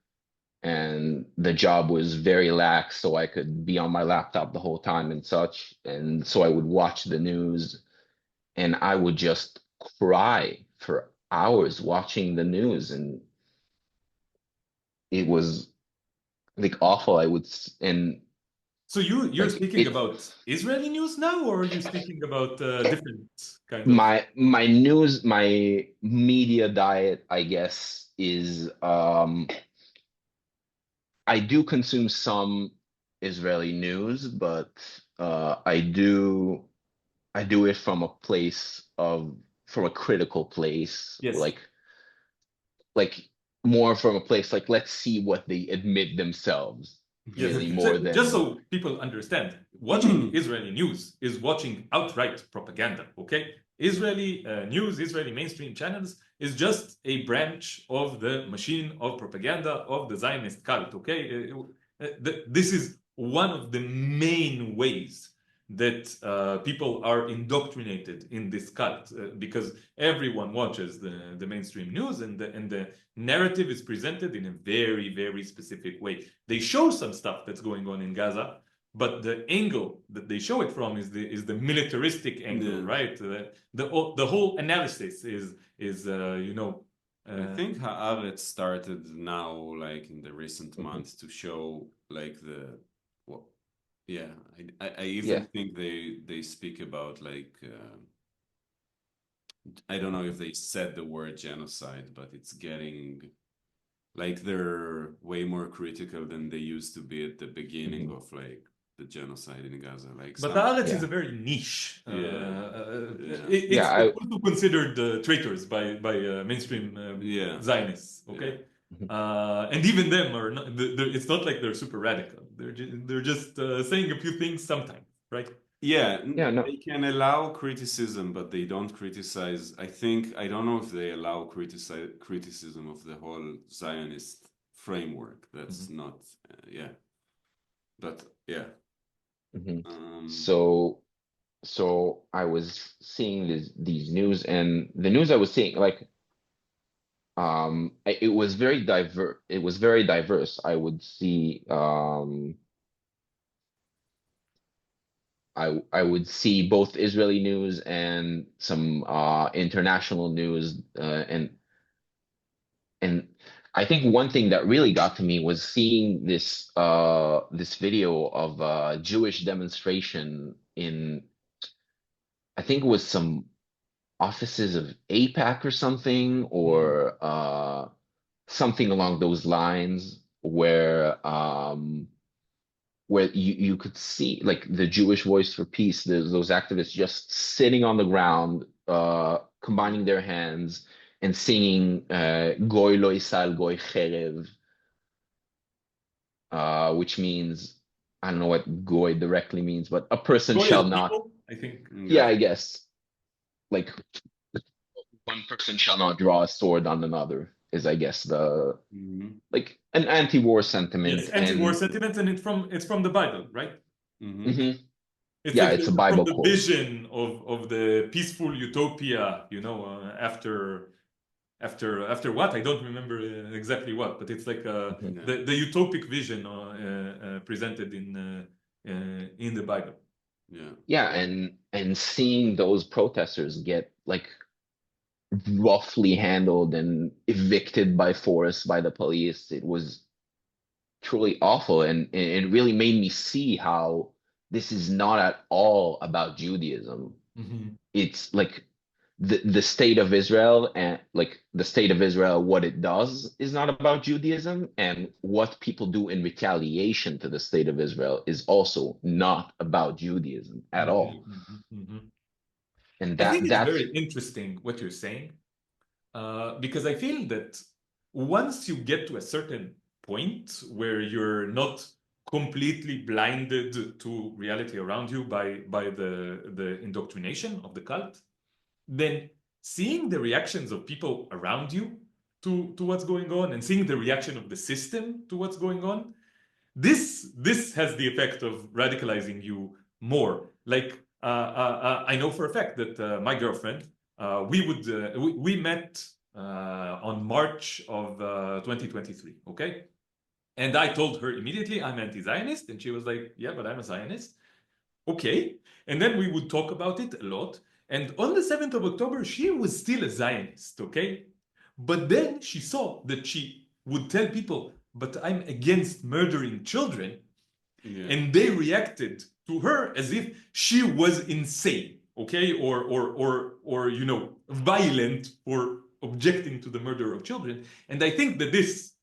and the job was very lax, so I could be on my laptop the whole time and such. And so I would watch the news, and I would just cry for hours watching the news, and it was like awful. And So you're like speaking about Israeli news now, or are you speaking about different kind of? my news, my media diet, I guess, is I do consume some Israeli news, but I do it from a place of from a critical place, Yes. like more from a place like let's see what they admit themselves, Yes. really more Just than so people understand, watching Israeli news is watching outright propaganda, okay? Israeli news, Israeli mainstream channels is just a branch of the machine of propaganda of the Zionist cult, okay? This is one of the main ways that people are indoctrinated in this cult because everyone watches the mainstream news and the narrative is presented in a very, very specific way. They show some stuff that's going on in Gaza, but the angle that they show it from is the militaristic angle, right? The whole analysis is I think Haaretz started now, like in the recent months, to show like I even think they speak about like I don't know if they said the word genocide, but it's getting like they're way more critical than they used to be at the beginning of like the genocide in Gaza. Like, but Haaretz is a very niche. It's also considered traitors by mainstream Zionists. Okay, and even them are not. It's not like they're super radical. They're just saying a few things sometimes, right? no. They can allow criticism, but they don't criticize. I don't know if they allow criticism of the whole Zionist framework. That's not, but yeah. So I was seeing these news, and the news I was seeing, like, it was very diverse. It was very diverse. I would see, I would see both Israeli news and some international news, and I think one thing that really got to me was seeing this video of a Jewish demonstration in, I think it was some offices of APAC or something, or something along those lines, where you could see like the Jewish Voice for Peace, those activists just sitting on the ground, combining their hands and singing Goy lo yisal goy cherev, which means, I don't know what goy directly means, but a person Goy shall is not. people, I think. Yeah, I guess like one person shall not draw a sword on another is, I guess, the like an anti-war sentiment. Yes, anti-war sentiment, and it's from the Bible, right? Mhm. It's Yeah, like it's a from Bible the quote. vision of the peaceful utopia, after what? I don't remember exactly what, but it's like the utopic vision presented in the Bible. Yeah, and seeing those protesters get like roughly handled and evicted by force by the police, it was truly awful, and it really made me see how this is not at all about Judaism. It's like the state of Israel, and like the state of Israel, what it does is not about Judaism, and what people do in retaliation to the state of Israel is also not about Judaism at all. And I think it's that's very interesting what you're saying, because I feel that once you get to a certain point where you're not completely blinded to reality around you by the indoctrination of the cult, then seeing the reactions of people around you to what's going on and seeing the reaction of the system to what's going on, this has the effect of radicalizing you more. Like I know for a fact that my girlfriend, we met on March of 2023, okay? And I told her immediately, I'm anti-Zionist, and she was like, yeah, but I'm a Zionist. Okay. And then we would talk about it a lot. And on the 7th of October, she was still a Zionist, okay? But then she saw that she would tell people, but I'm against murdering children. Yeah. And they reacted to her as if she was insane, okay? Or you know, violent for objecting to the murder of children. And I think that this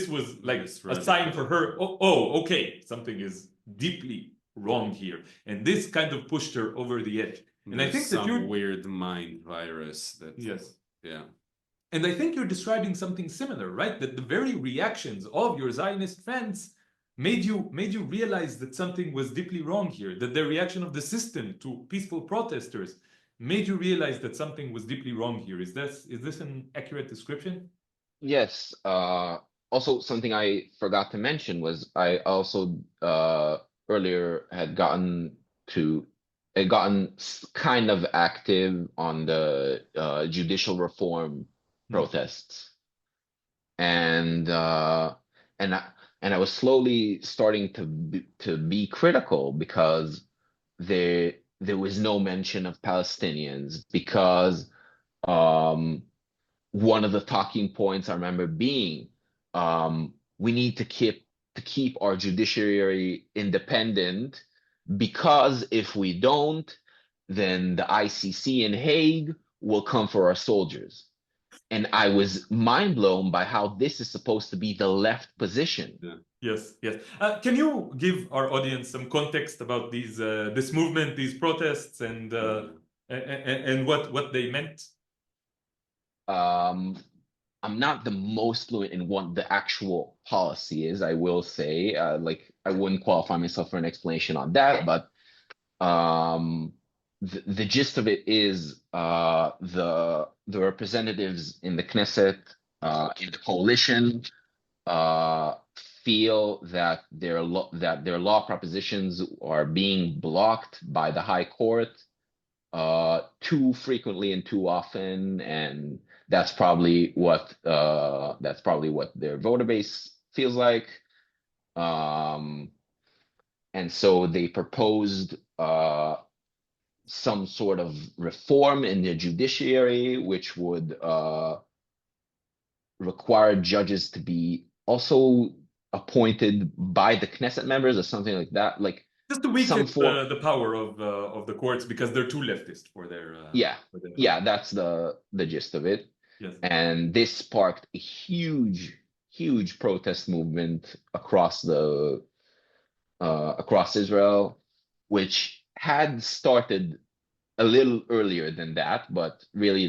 was like a sign for her, oh, okay, something is deeply wrong here. And this kind of pushed her over the edge. And I think that some weird mind virus that yes. Yeah. And I think you're describing something similar, right? That the very reactions of your Zionist friends made you realize that something was deeply wrong here, that the reaction of the system to peaceful protesters made you realize that something was deeply wrong here. Is this an accurate description? Yes. Also, something I forgot to mention was I also earlier had gotten kind of active on the judicial reform protests, and I was slowly starting to be critical because there was no mention of Palestinians, because one of the talking points I remember being, we need to keep our judiciary independent, because if we don't, then the ICC in Hague will come for our soldiers. And I was mind blown by how this is supposed to be the left position. Yeah. Yes, yes. Can you give our audience some context about this movement, these protests, and what they meant? I'm not the most fluent in what the actual policy is, I will say. Like, I wouldn't qualify myself for an explanation on that, but the gist of it is the representatives in the Knesset, in the coalition, feel that their law propositions are being blocked by the High Court too frequently and too often, and that's probably what their voter base feels like. And so they proposed some sort of reform in the judiciary, which would require judges to be also appointed by the Knesset members or something like that. Like, just to weaken the power of the courts because they're too leftist for their that's the gist of it. Yes. And this sparked a huge protest movement across Israel, which had started a little earlier than that, but really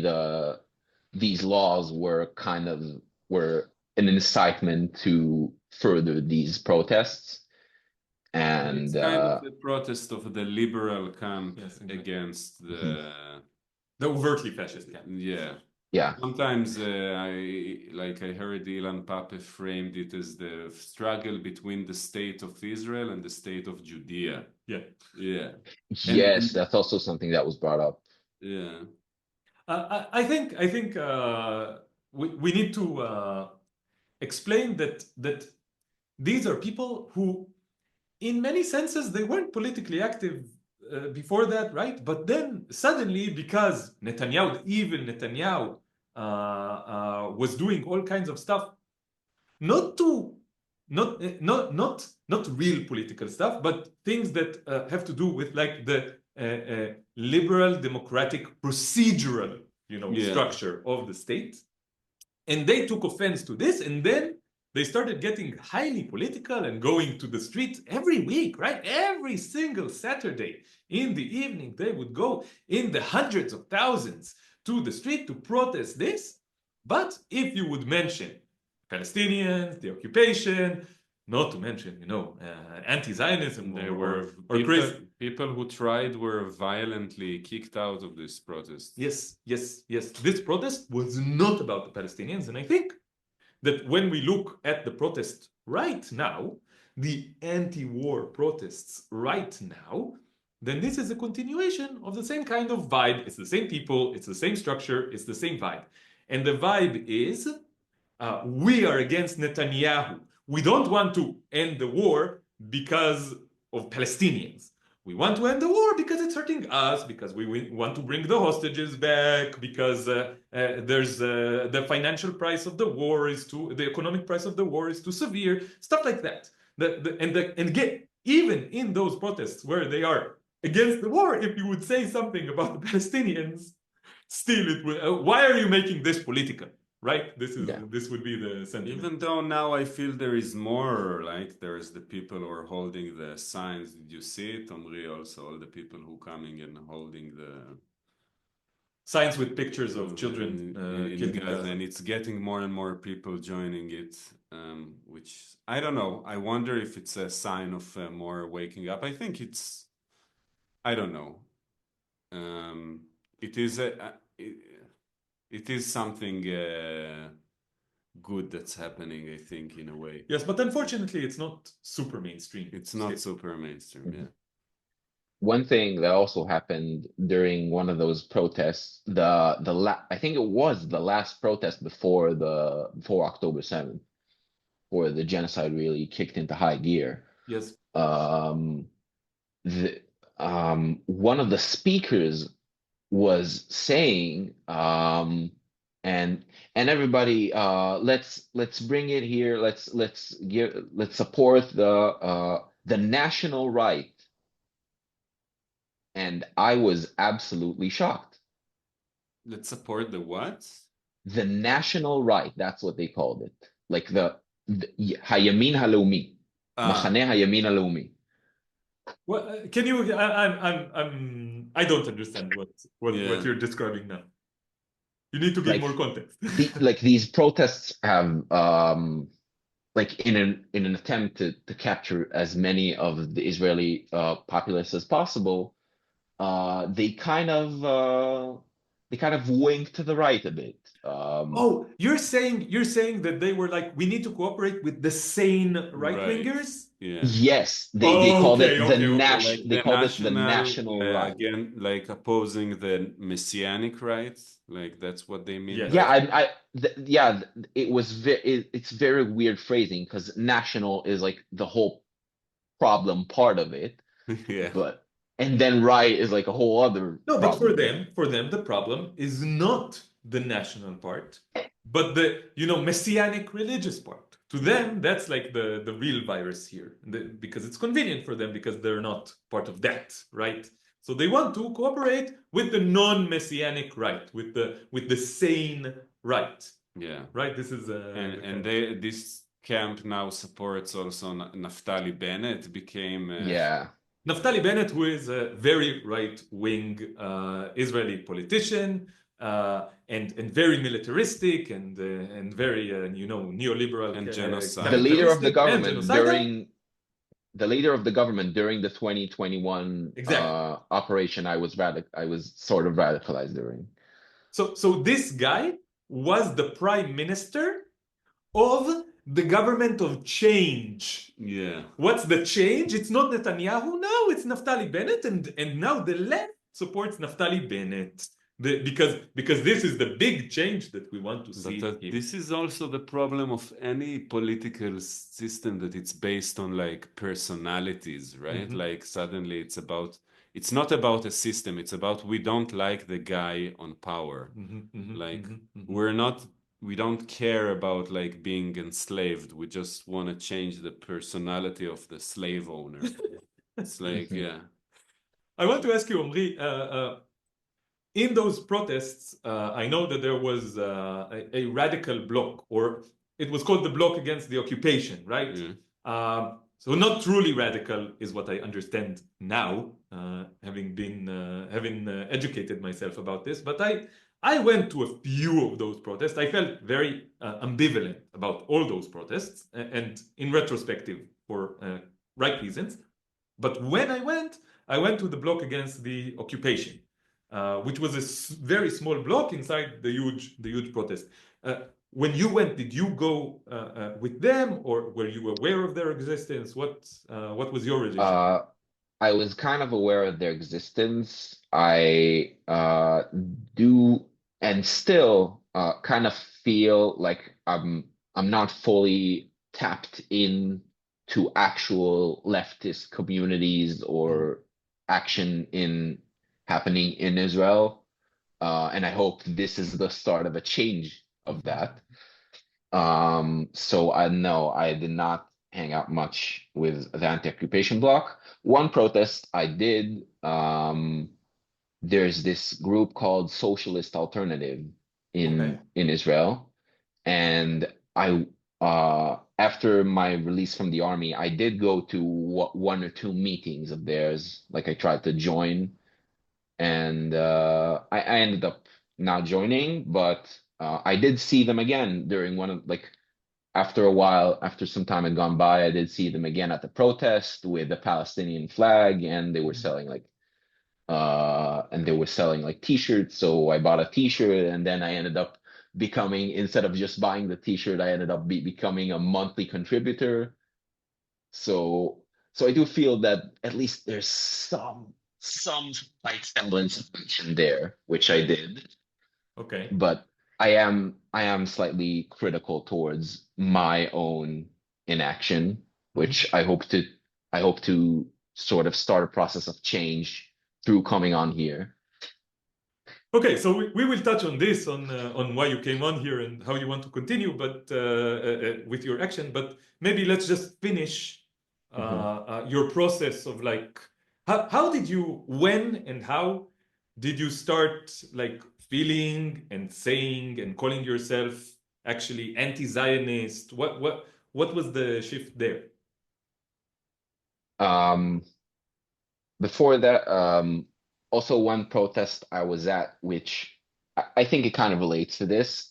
these laws were an incitement to further these protests. And it's kind of the protest of the liberal camp against the overtly fascist camp. Yeah. Sometimes I heard Ilan Pape framed it as the struggle between the state of Israel and the state of Judea. Yeah. Yes, that's also something that was brought up. Yeah. I think we need to explain that these are people who, in many senses, they weren't politically active before that, right? But then suddenly, because even Netanyahu was doing all kinds of stuff, not real political stuff, but things that have to do with like the liberal democratic procedural, structure of the state. And they took offense to this, and then they started getting highly political and going to the streets every week, right? Every single Saturday in the evening, they would go in the hundreds of thousands to the street to protest this. But if you would mention Palestinians, the occupation, not to mention, anti-Zionism, there were people who tried were violently kicked out of this protest. Yes. This protest was not about the Palestinians, and I think that when we look at the protest right now, the anti-war protests right now, then this is a continuation of the same kind of vibe. It's the same people, it's the same structure, it's the same vibe. And the vibe is, we are against Netanyahu. We don't want to end the war because of Palestinians. We want to end the war because it's hurting us, because we want to bring the hostages back, because there's the financial price of the war is the economic price of the war is too severe, stuff like that. Even in those protests where they are against the war, if you would say something about the Palestinians, still it will. Why are you making this political? Right? This would be the sentiment. Even though now I feel there is more, like there's the people who are holding the signs. Did you see it, Omri? Also, all the people who coming and holding the signs with pictures of children in Gaza, and it's getting more and more people joining it, which I don't know. I wonder if it's a sign of more waking up. I think it's, I don't know. It is it is something good that's happening, I think, in a way. Yes, but unfortunately, it's not super mainstream. It's not super mainstream, yeah. One thing that also happened during one of those protests, I think it was the last protest before October 7th, where the genocide really kicked into high gear. Yes. One of the speakers was saying, and everybody, let's bring it here. Let's support the national right. And I was absolutely shocked. Let's support the what? The national right. That's what they called it. Like the Hayamin Halaumi, Machane Hayamin Halaumi. Well, can you? I don't understand what you're describing now. You need to give more context. Like these protests have, like in an attempt to capture as many of the Israeli populace as possible, they kind of wink to the right a bit. Oh, you're saying that they were like, we need to cooperate with the sane right-wingers? Yeah. Yes, they called it the national right. Again, like opposing the messianic right, like that's what they mean. Yeah, it's very weird phrasing because national is like the whole problem part of it. Yeah. And then right is like a whole other No, problem. but for them, the problem is not the national part, but the messianic religious part. To them, that's like the real virus here, because it's convenient for them because they're not part of that, right? So they want to cooperate with the non-messianic right, with the sane right. Yeah. Right. This is this camp now supports also Naftali Bennett became Naftali Bennett, who is a very right-wing Israeli politician and very militaristic and very neoliberal and genocide. The leader of the government during the 2021 operation, I was sort of radicalized during. So this guy was the prime minister of the government of change. Yeah. What's the change? It's not Netanyahu now, it's Naftali Bennett, and now the left supports Naftali Bennett. Because this is the big change that we want to see. But this is also the problem of any political system, that it's based on like personalities, right? Mm-hmm. Like suddenly it's not about a system, it's about we don't like the guy on power. Mm-hmm, like we don't care about like being enslaved. We just want to change the personality of the slave owner. It's like, yeah. I want to ask you, Omri, in those protests, I know that there was a radical bloc, or it was called the Bloc Against the Occupation, right? Yeah. So not truly radical is what I understand now, having educated myself about this. But I went to a few of those protests. I felt very ambivalent about all those protests, and in retrospective, for right reasons. But when I went to the Bloc Against the Occupation, which was a very small bloc inside the huge protest. When you went, did you go with them, or were you aware of their existence? What was your religion? I was kind of aware of their existence. I do and still kind of feel like I'm not fully tapped in to actual leftist communities or action in happening in Israel. And I hope this is the start of a change of that. So I know I did not hang out much with the anti-occupation bloc. One protest I did, there's this group called Socialist Alternative Okay. in Israel, and I after my release from the army, I did go to one or two meetings of theirs. Like I tried to join, and I ended up not joining, but I did see them again during one of like after a while, after some time had gone by, I did see them again at the protest with the Palestinian flag, and they were selling like t-shirts. So I bought a t-shirt, and then I ended up becoming, instead of just buying the t-shirt, I ended up becoming a monthly contributor. So I do feel that at least there's some slight semblance of action there, which I did. Okay. But I am slightly critical towards my own inaction, which I hope to sort of start a process of change through coming on here. Okay, so we will touch on this, on why you came on here and how you want to continue, but with your action. But maybe let's just finish your process of like how did you, when and how did you start like feeling and saying and calling yourself actually anti-Zionist? What was the shift there? Um, Before that, also one protest I was at, which I think it kind of relates to this.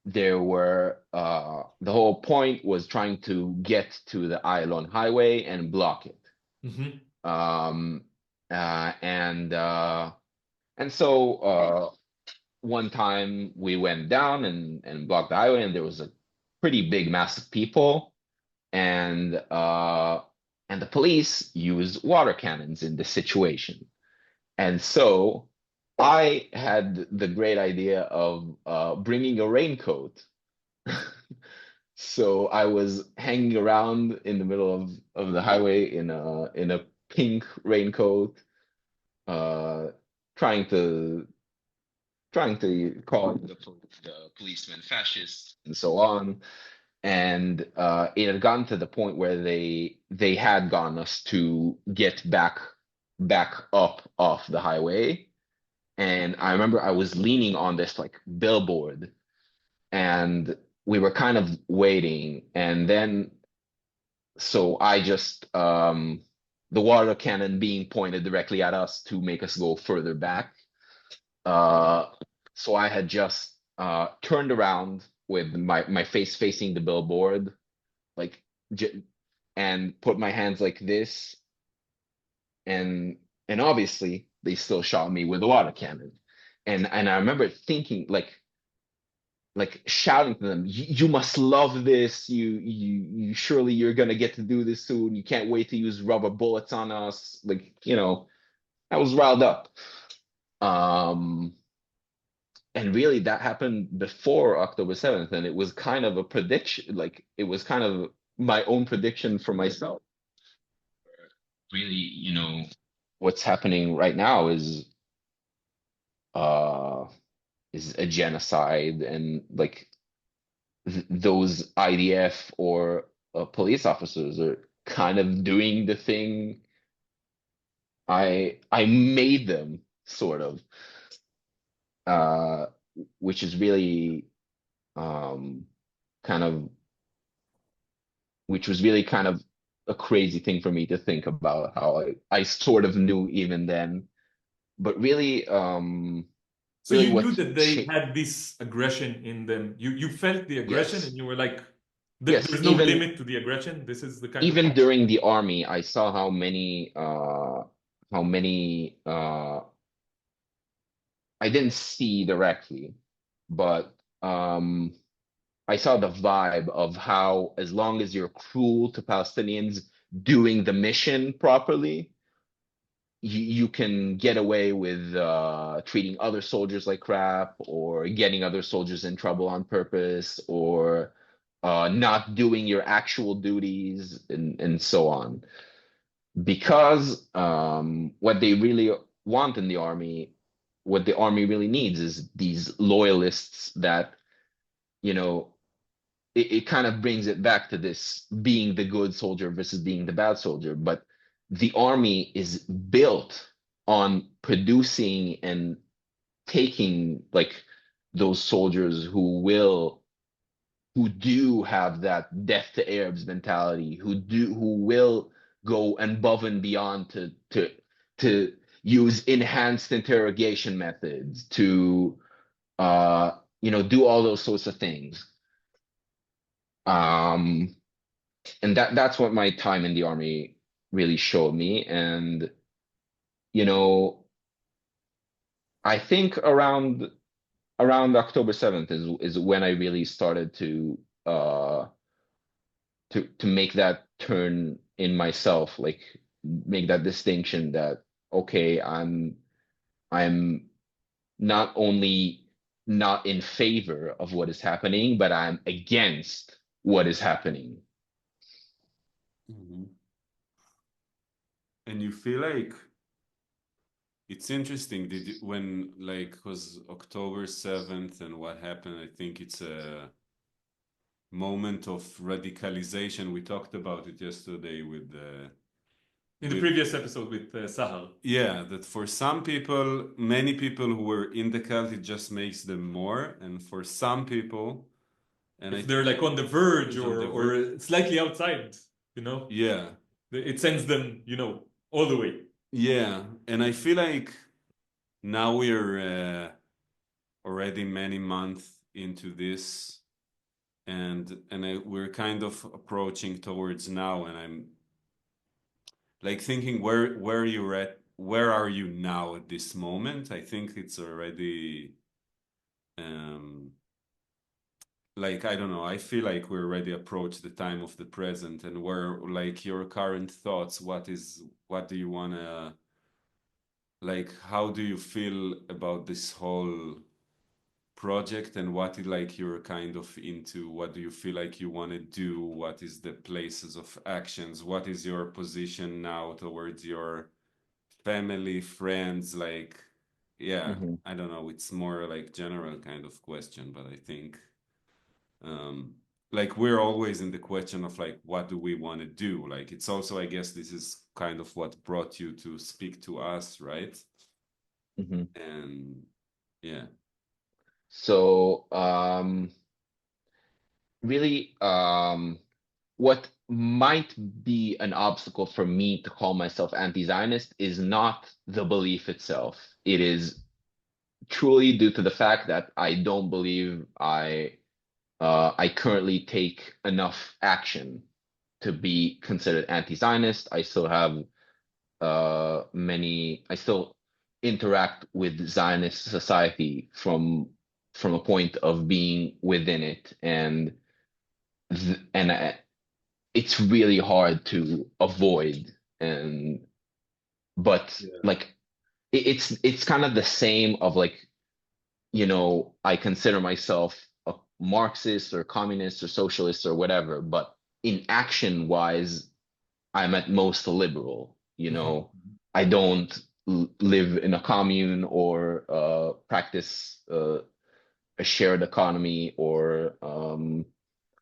There were the whole point was trying to get to the Ayalon Highway and block it. Mhm. Um, uh, and uh, and so one time we went down and blocked the highway, and there was a pretty big mass of people, and the police used water cannons in this situation. And so I had the great idea of bringing a raincoat. So I was hanging around in the middle of the highway in a pink raincoat, uh, trying to call the policemen fascists and so on. And it had gotten to the point where they had gotten us to get back up off the highway. And I remember I was leaning on this like billboard, and we were kind of waiting. And then so I just the water cannon being pointed directly at us to make us go further back. So I had just turned around with my face facing the billboard, like, and put my hands like this, and obviously they still shot me with a water cannon, and I remember thinking like shouting to them, you must love this, you surely you're gonna get to do this soon, you can't wait to use rubber bullets on us, like, I was riled up. And really that happened before October 7th, and it was kind of a prediction, like it was kind of my own prediction for myself. Really, what's happening right now is a genocide, and like those IDF or police officers are kind of doing the thing I made them, sort of, uh, which is really kind of which was really kind of a crazy thing for me to think about, how I sort of knew even then, but really So really you knew what that they had this aggression in them. You felt the aggression, and yes, you were like, yes, there's no limit to the aggression. This is the kind of even during the army, I saw how many I didn't see directly, but I saw the vibe of how, as long as you're cruel to Palestinians, doing the mission properly, you can get away with treating other soldiers like crap, or getting other soldiers in trouble on purpose, or not doing your actual duties, and so on. Because what they really want in the army, what the army really needs is these loyalists that, you know, it kind of brings it back to this being the good soldier versus being the bad soldier. But the army is built on producing and taking like those soldiers who do have that death to Arabs mentality, who will go above and beyond to use enhanced interrogation methods, to do all those sorts of things. And that's what my time in the army really showed me. And you know, I think around October 7th is when I really started uh to make that turn in myself, like make that distinction that, okay, I'm not only not in favor of what is happening, but I'm against what is happening. Mhm. And you feel like it's interesting, did you, when like was October 7th and what happened, I think it's a moment of radicalization. We talked about it yesterday with In the previous episode with Sahar. yeah, that for some people, many people who were in the cult, it just makes them more, and for some people, and If they're like on the verge On the or slightly outside, you know, yeah, it sends them, you know, all the way. yeah, and I feel like now we're already many months into this, and we're kind of approaching towards now, and I'm like thinking where are you now at this moment? I think it's already like I don't know, I feel like we already approached the time of the present, and where like your current thoughts, what do you wanna, like, how do you feel about this whole project, and what like you're kind of into, what do you feel like you want to do, what is the places of actions, what is your position now towards your family, friends, like, yeah, Mhm. I don't know, it's more like general kind of question, but I think like we're always in the question of like what do we want to do, like it's also, I guess this is kind of what brought you to speak to us, right? Mhm. And yeah. So really, what might be an obstacle for me to call myself anti-Zionist is not the belief itself. It is truly due to the fact that I don't believe I currently take enough action to be considered anti-Zionist. I still have I still interact with Zionist society from a point of being within it, and it's really hard to avoid. And but Yeah. like it's kind of the same of like, I consider myself a Marxist or communist or socialist or whatever, but in action wise, I'm at most a liberal. Mhm. I don't live in a commune or practice a shared economy, or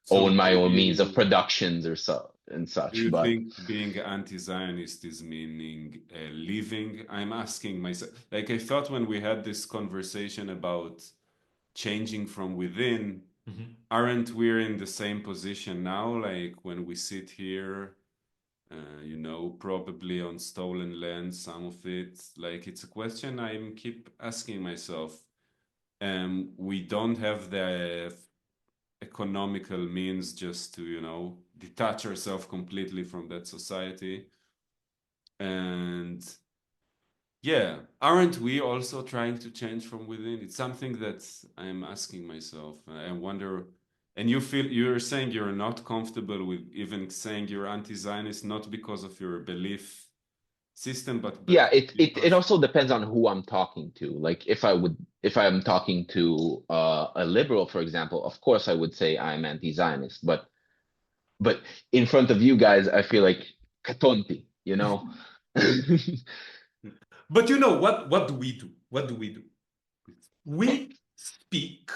So own do my own means of you productions or do such. you But think being anti-Zionist is meaning leaving? I'm asking myself, like I thought when we had this conversation about changing from within, Mhm. aren't we in the same position now? Like when we sit here, probably on stolen land, some of it, like it's a question I'm keep asking myself. We don't have the economical means just to, detach ourselves completely from that society. And yeah, aren't we also trying to change from within? It's something that I'm asking myself. I wonder And you're saying you're not comfortable with even saying you're anti-Zionist, not because of your belief system, but Yeah, it because also depends on who I'm talking to. Like if I'm talking to a liberal, for example, of course I would say I'm anti-Zionist, but in front of you guys, I feel like katonti, you know? But you know what do we do? What do we do? We speak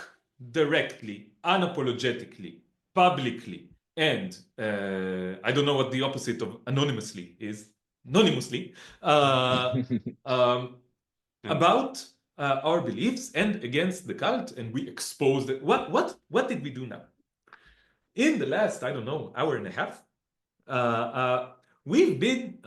directly, unapologetically, publicly, and I don't know what the opposite of anonymously is. Anonymously, um, about our beliefs and against the cult, and we expose it. What did we do now? In the last, I don't know, hour and a half, we've been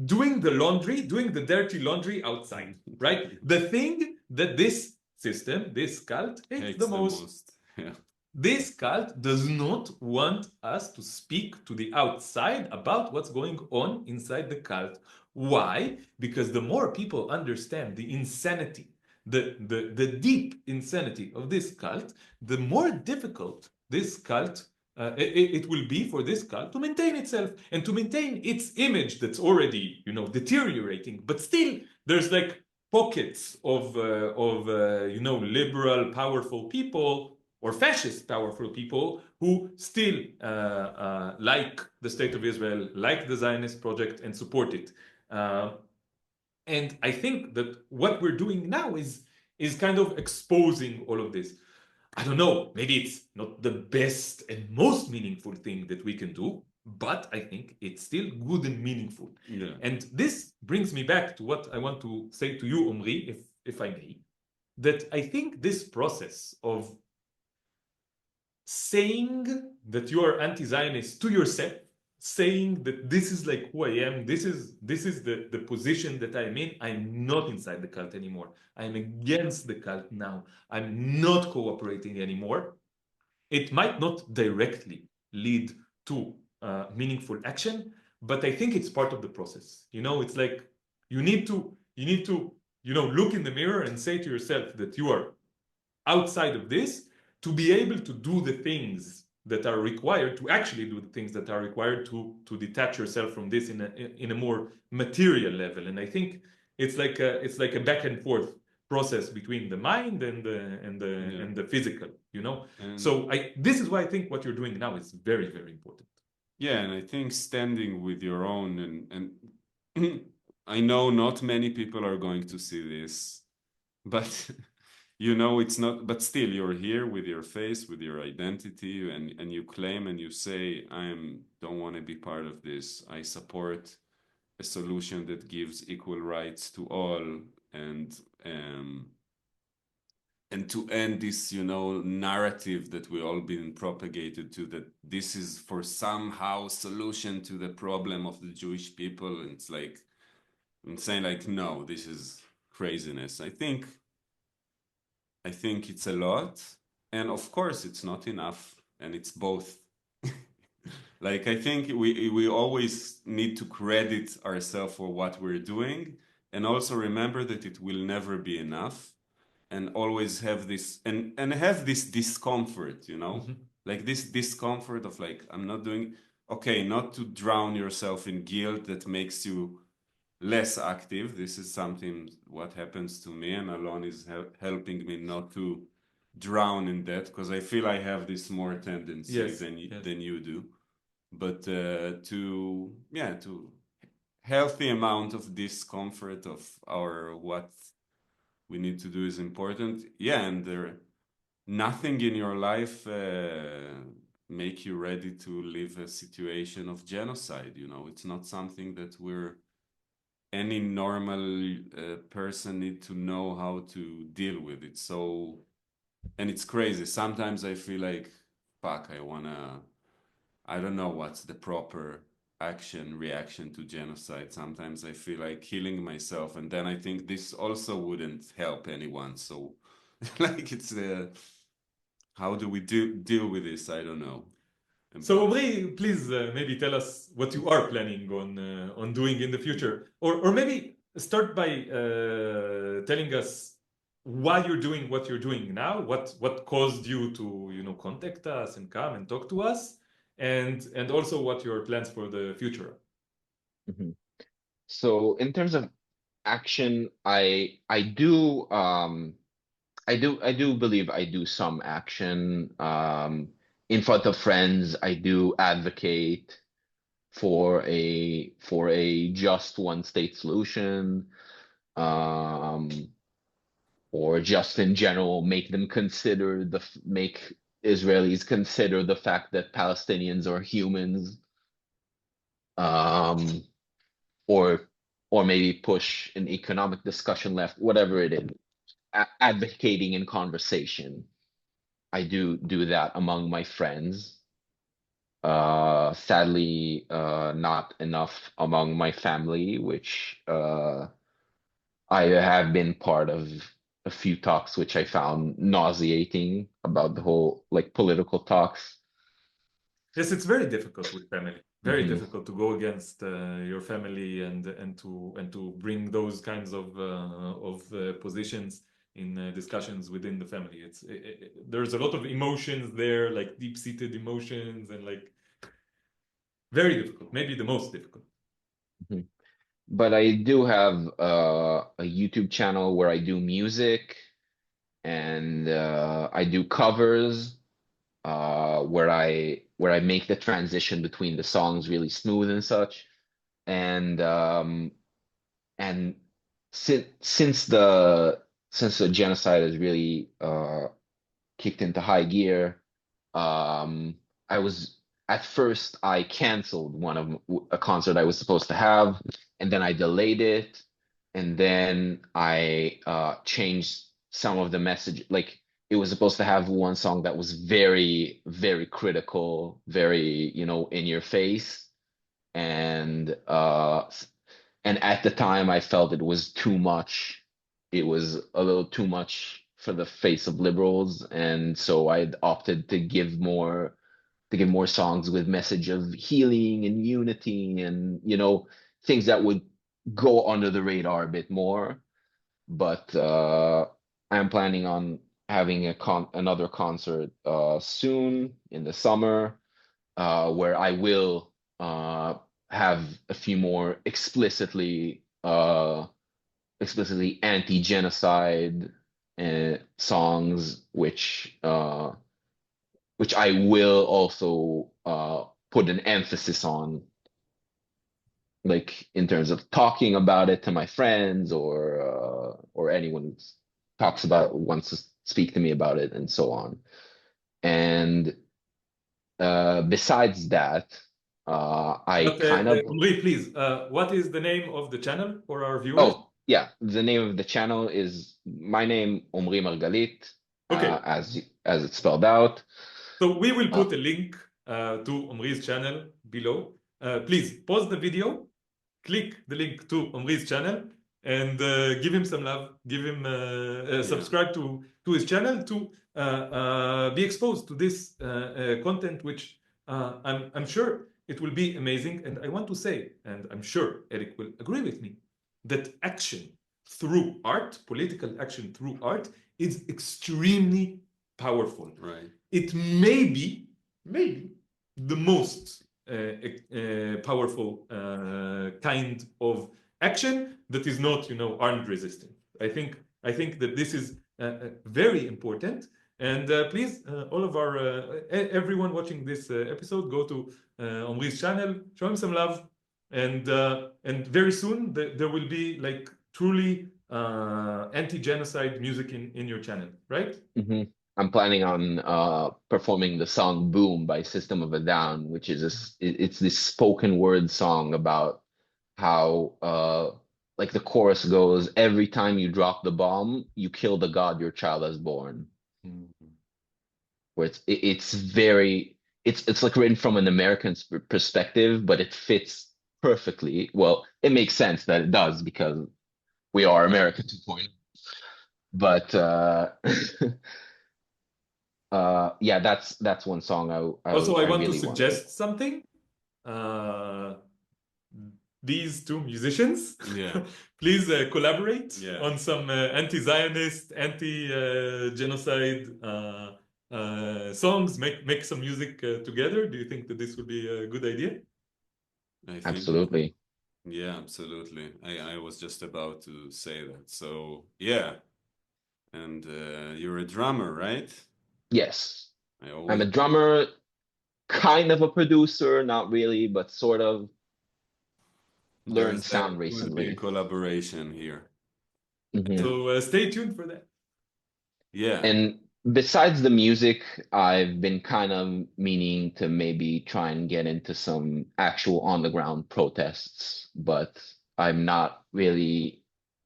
doing the laundry, doing the dirty laundry outside, right? The thing that this system, this cult, hates the most. Yeah. This cult does not want us to speak to the outside about what's going on inside the cult. Why? Because the more people understand the insanity, the deep insanity of this cult, the more difficult this cult it will be for this cult to maintain itself and to maintain its image that's already, deteriorating. But still, there's like pockets of liberal, powerful people or fascist, powerful people who still like the State of Israel, like the Zionist project, and support it. And I think that what we're doing now is kind of exposing all of this. I don't know, maybe it's not the best and most meaningful thing that we can do, but I think it's still good and meaningful. Yeah. And this brings me back to what I want to say to you, Omri, if I may, that I think this process of saying that you are anti-Zionist to yourself, saying that this is like who I am, this is the position that I'm in, I'm not inside the cult anymore. I'm against the cult now. I'm not cooperating anymore. It might not directly lead to meaningful action, but I think it's part of the process. It's like you need to look in the mirror and say to yourself that you are outside of this to be able to do the things that are required, to actually do the things that are required to detach yourself from this in a more material level. And I think it's like a back and forth process between the mind and the physical, And So this is why I think what you're doing now is very, very important. yeah, and I think standing with your own and I know not many people are going to see this, but it's not, but still you're here with your face, with your identity, and you claim and you say, don't want to be part of this. I support a solution that gives equal rights to all and to end this, narrative that we all been propagated to, that this is for somehow solution to the problem of the Jewish people. And it's like, I'm saying like, no, this is craziness. I think it's a lot, and of course it's not enough, and it's both. Like, I think we always need to credit ourselves for what we're doing, and also remember that it will never be enough, and always have this and have this discomfort, like this discomfort of like, I'm not doing okay, not to drown yourself in guilt that makes you less active. This is something what happens to me, and Alon is helping me not to drown in that, because I feel I have this more tendency than you do. But to healthy amount of discomfort of what we need to do is important. Yeah, and nothing in your life make you ready to live a situation of genocide. It's not something that any normal person need to know how to deal with it. So, and it's crazy. Sometimes I feel like, fuck, I don't know what's the proper reaction to genocide. Sometimes I feel like killing myself, and then I think this also wouldn't help anyone. So, like, it's how do we deal with this? I don't know. So Omri, please maybe tell us what you are planning on doing in the future, or maybe start by telling us why you're doing what you're doing now, what caused you to, you know, contact us and come and talk to us, and also what your plans for the future. Mhm. So in terms of action, I do I do believe I do some action in front of friends. I do advocate for a just one state solution, um, or just in general make them consider make Israelis consider the fact that Palestinians are humans, um, or maybe push an economic discussion left, whatever it is, advocating in conversation. I do that among my friends. Sadly, not enough among my family, which I have been part of a few talks which I found nauseating about the whole like political talks. Yes, it's very difficult with family. Very Hmm. difficult to go against your family and to bring those kinds of positions in discussions within the family. There's a lot of emotions there, like deep-seated emotions, and like very difficult, maybe the most difficult. Hmm. But I do have a YouTube channel where I do music, and I do covers, where I make the transition between the songs really smooth and such. And and since the genocide has really kicked into high gear, I was at first I canceled a concert I was supposed to have, and then I delayed it, and then I changed some of the message. Like it was supposed to have one song that was very, very critical, very, you know, in your face, and at the time I felt it was too much. It was a little too much for the face of liberals, and so I opted to give more songs with message of healing and unity, and you know, things that would go under the radar a bit more. But I'm planning on having another concert soon in the summer, where I will have a few more explicitly anti-genocide songs, which I will also put an emphasis on, like in terms of talking about it to my friends, or anyone who wants to speak to me about it, and so on. And besides that, I But kind of Omri, please, what is the name of the channel for our viewers? oh yeah, the name of the channel is my name, Omri Margalit, Okay, as it's spelled out. so we will Uh, put a link to Omri's channel below. Please pause the video, click the link to Omri's channel, and give him some love. Give him Yeah. subscribe to his channel to be exposed to this content, which I'm sure it will be amazing. And I want to say, and I'm sure Eric will agree with me, that action through art, political action through art, is extremely powerful. Right. It may be the most powerful kind of action that is not, you know, armed resistance. I think that this is very important. And please, all of our everyone watching this episode, go to Omri's channel, show him some love, and very soon there will be like truly anti-genocide music in your channel, right? mhm. I'm planning on performing the song "Boom" by System of a Down, which is it's this spoken word song about how like the chorus goes, every time you drop the bomb, you kill the god your child has born. Where it's very it's like written from an American perspective, but it fits perfectly. Well, it makes sense that it does because we are America 2.0. But yeah, that's one song Also, I I want to really want to. suggest something. Uh, these two musicians. Yeah. Please collaborate Yeah. on some anti-Zionist, anti-genocide songs. Make some music together. Do you think that this would be a good idea? I think Absolutely. Yeah, absolutely. I was just about to say that. So yeah, and you're a drummer, right? Yes. I I'm always a drummer, kind of a producer, not really, but sort of learned there's sound going to be a recently. collaboration here. Mhm. So stay tuned for that. Yeah. And besides the music, I've been kind of meaning to maybe try and get into some actual on the ground protests, but I'm not really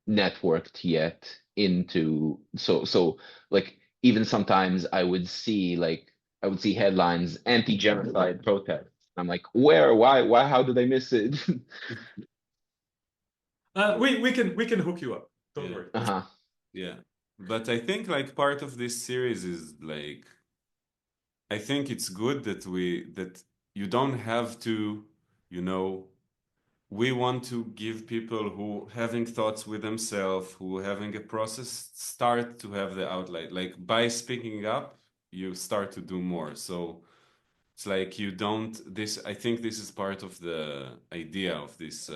networked yet into so like even sometimes I would see headlines anti-genocide protests. I'm like, where, why, how did I miss it? We can hook you up. Don't Yeah. worry. Uh-huh. Yeah. But I think like part of this series is like I think it's good that that you don't have to, you know, we want to give people who having thoughts with themselves, who having a process, start to have the outlet. Like by speaking up, you start to do more. So it's like you don't this I think this is part of the idea of this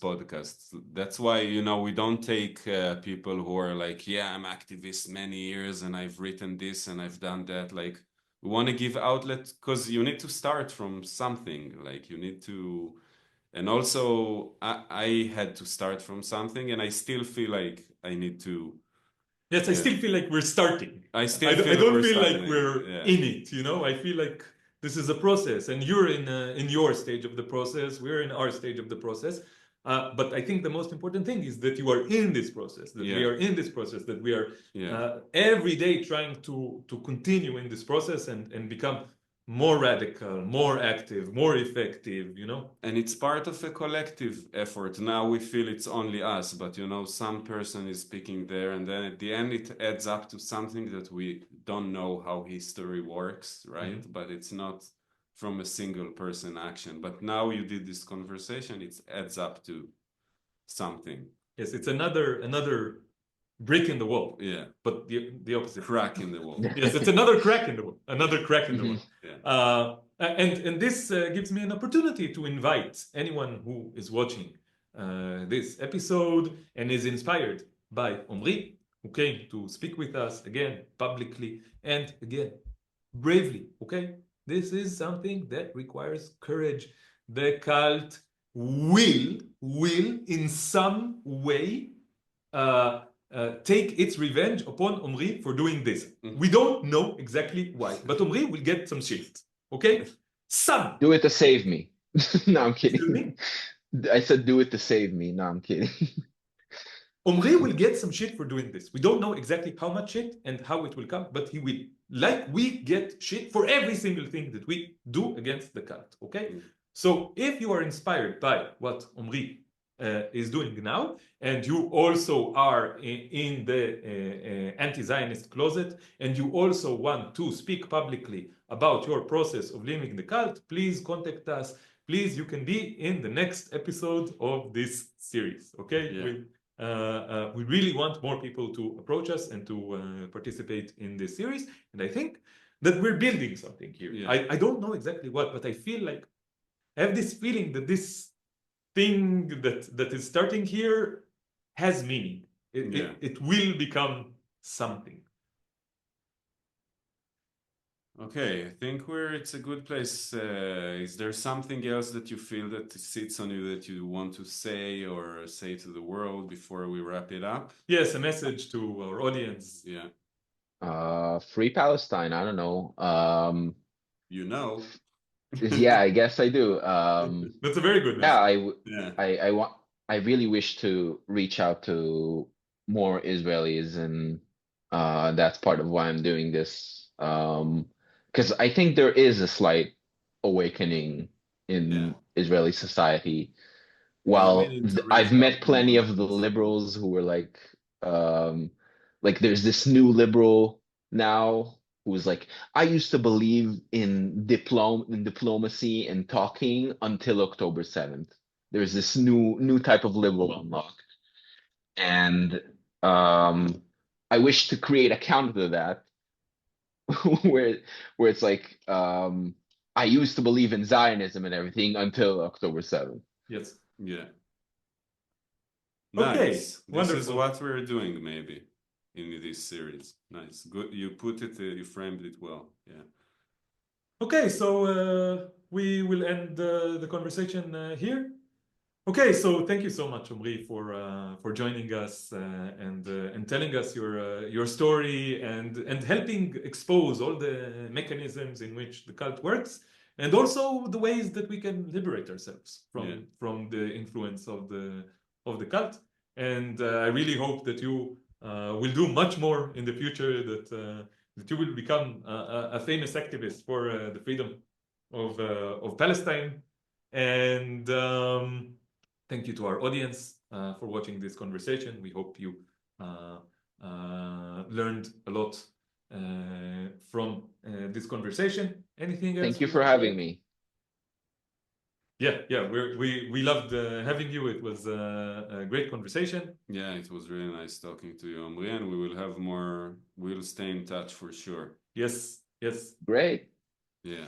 podcast. That's why, you know, we don't take people who are like, yeah, I'm activist many years and I've written this and I've done that. Like, we want to give outlet because you need to start from something. Like, you need to, and also I had to start from something, and I still feel like I need to. Yes, I still feel like we're starting. I still I don't we're feel like starting. we're Yeah. in it, you know? I feel like this is a process, and you're in your stage of the process. We're in our stage of the process. But I think the most important thing is that you are in this process, that we Yeah. are in this process, that we are Yeah. every day trying to continue in this process and become more radical, more active, more effective, you know? And it's part of a collective effort. Now we feel it's only us, but you know, some person is speaking there, and then at the end it adds up to something that we don't know how history works, right? Mhm. But it's not from a single person action. But now you did this conversation, it adds up to something. Yes, it's another brick in the wall. Yeah. But the opposite. Crack in the wall. Yes, it's another crack in the wall. Another crack in the wall. Yeah. And this gives me an opportunity to invite anyone who is watching this episode and is inspired by Omri, who came to speak with us again publicly and again bravely. Okay, this is something that requires courage. The cult will in some way take its revenge upon Omri for doing this. We don't know exactly why, but Omri will get some shit. Okay? Some. Do it to save me. No, I'm Excuse kidding. me? I said do it to save me. No, I'm kidding. Omri will get some shit for doing this. We don't know exactly how much shit and how it will come, but he will. Like we get shit for every single thing that we do against the cult. Okay? So if you are inspired by what Omri is doing now, and you also are in the anti-Zionist closet, and you also want to speak publicly about your process of leaving the cult, please contact us. Please, you can be in the next episode of this series. Okay? Yeah. We really want more people to approach us and to participate in this series. And I think that we're building something here. Yeah. I don't know exactly what, but I feel like I have this feeling that this thing that is starting here has meaning. It will become something. Okay, I think it's a good place. Is there something else that you feel that sits on you that you want to say or say to the world before we wrap it up? Yes, a message to our audience. Yeah. Free Palestine. I don't know. You know. Yeah, I guess I do. That's a very good message. Yeah, I really wish to reach out to more Israelis, and that's part of why I'm doing this. Because I think there is a slight awakening in Israeli society. While I've met plenty of the liberals who were like there's this new liberal now who was like, I used to believe in diplomacy and talking until October 7th. There's this new type of liberal unlock. And I wish to create a counter to that where it's like I used to believe in Zionism and everything until October 7th. Yes. Yeah. Okay, Nice. This is wonderful. what we're doing maybe in this series. Nice. Good. You put it, you framed it well. Yeah. Okay, so we will end the conversation here. Okay, so thank you so much, Omri, for joining us and telling us your story and helping expose all the mechanisms in which the cult works, and also the ways that we can liberate ourselves from the influence of the cult. And I really hope that you will do much more in the future, that you will become a famous activist for the freedom of Palestine. And thank you to our audience for watching this conversation. We hope you learned a lot from this conversation. Anything else? Thank you for having me. Yeah, we loved having you. It was a great conversation. Yeah, it was really nice talking to you, Omri, and we will have more. We'll stay in touch for sure. Yes. Great. Yeah.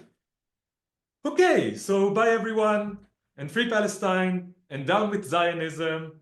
Okay, so bye everyone, and free Palestine, and down with Zionism.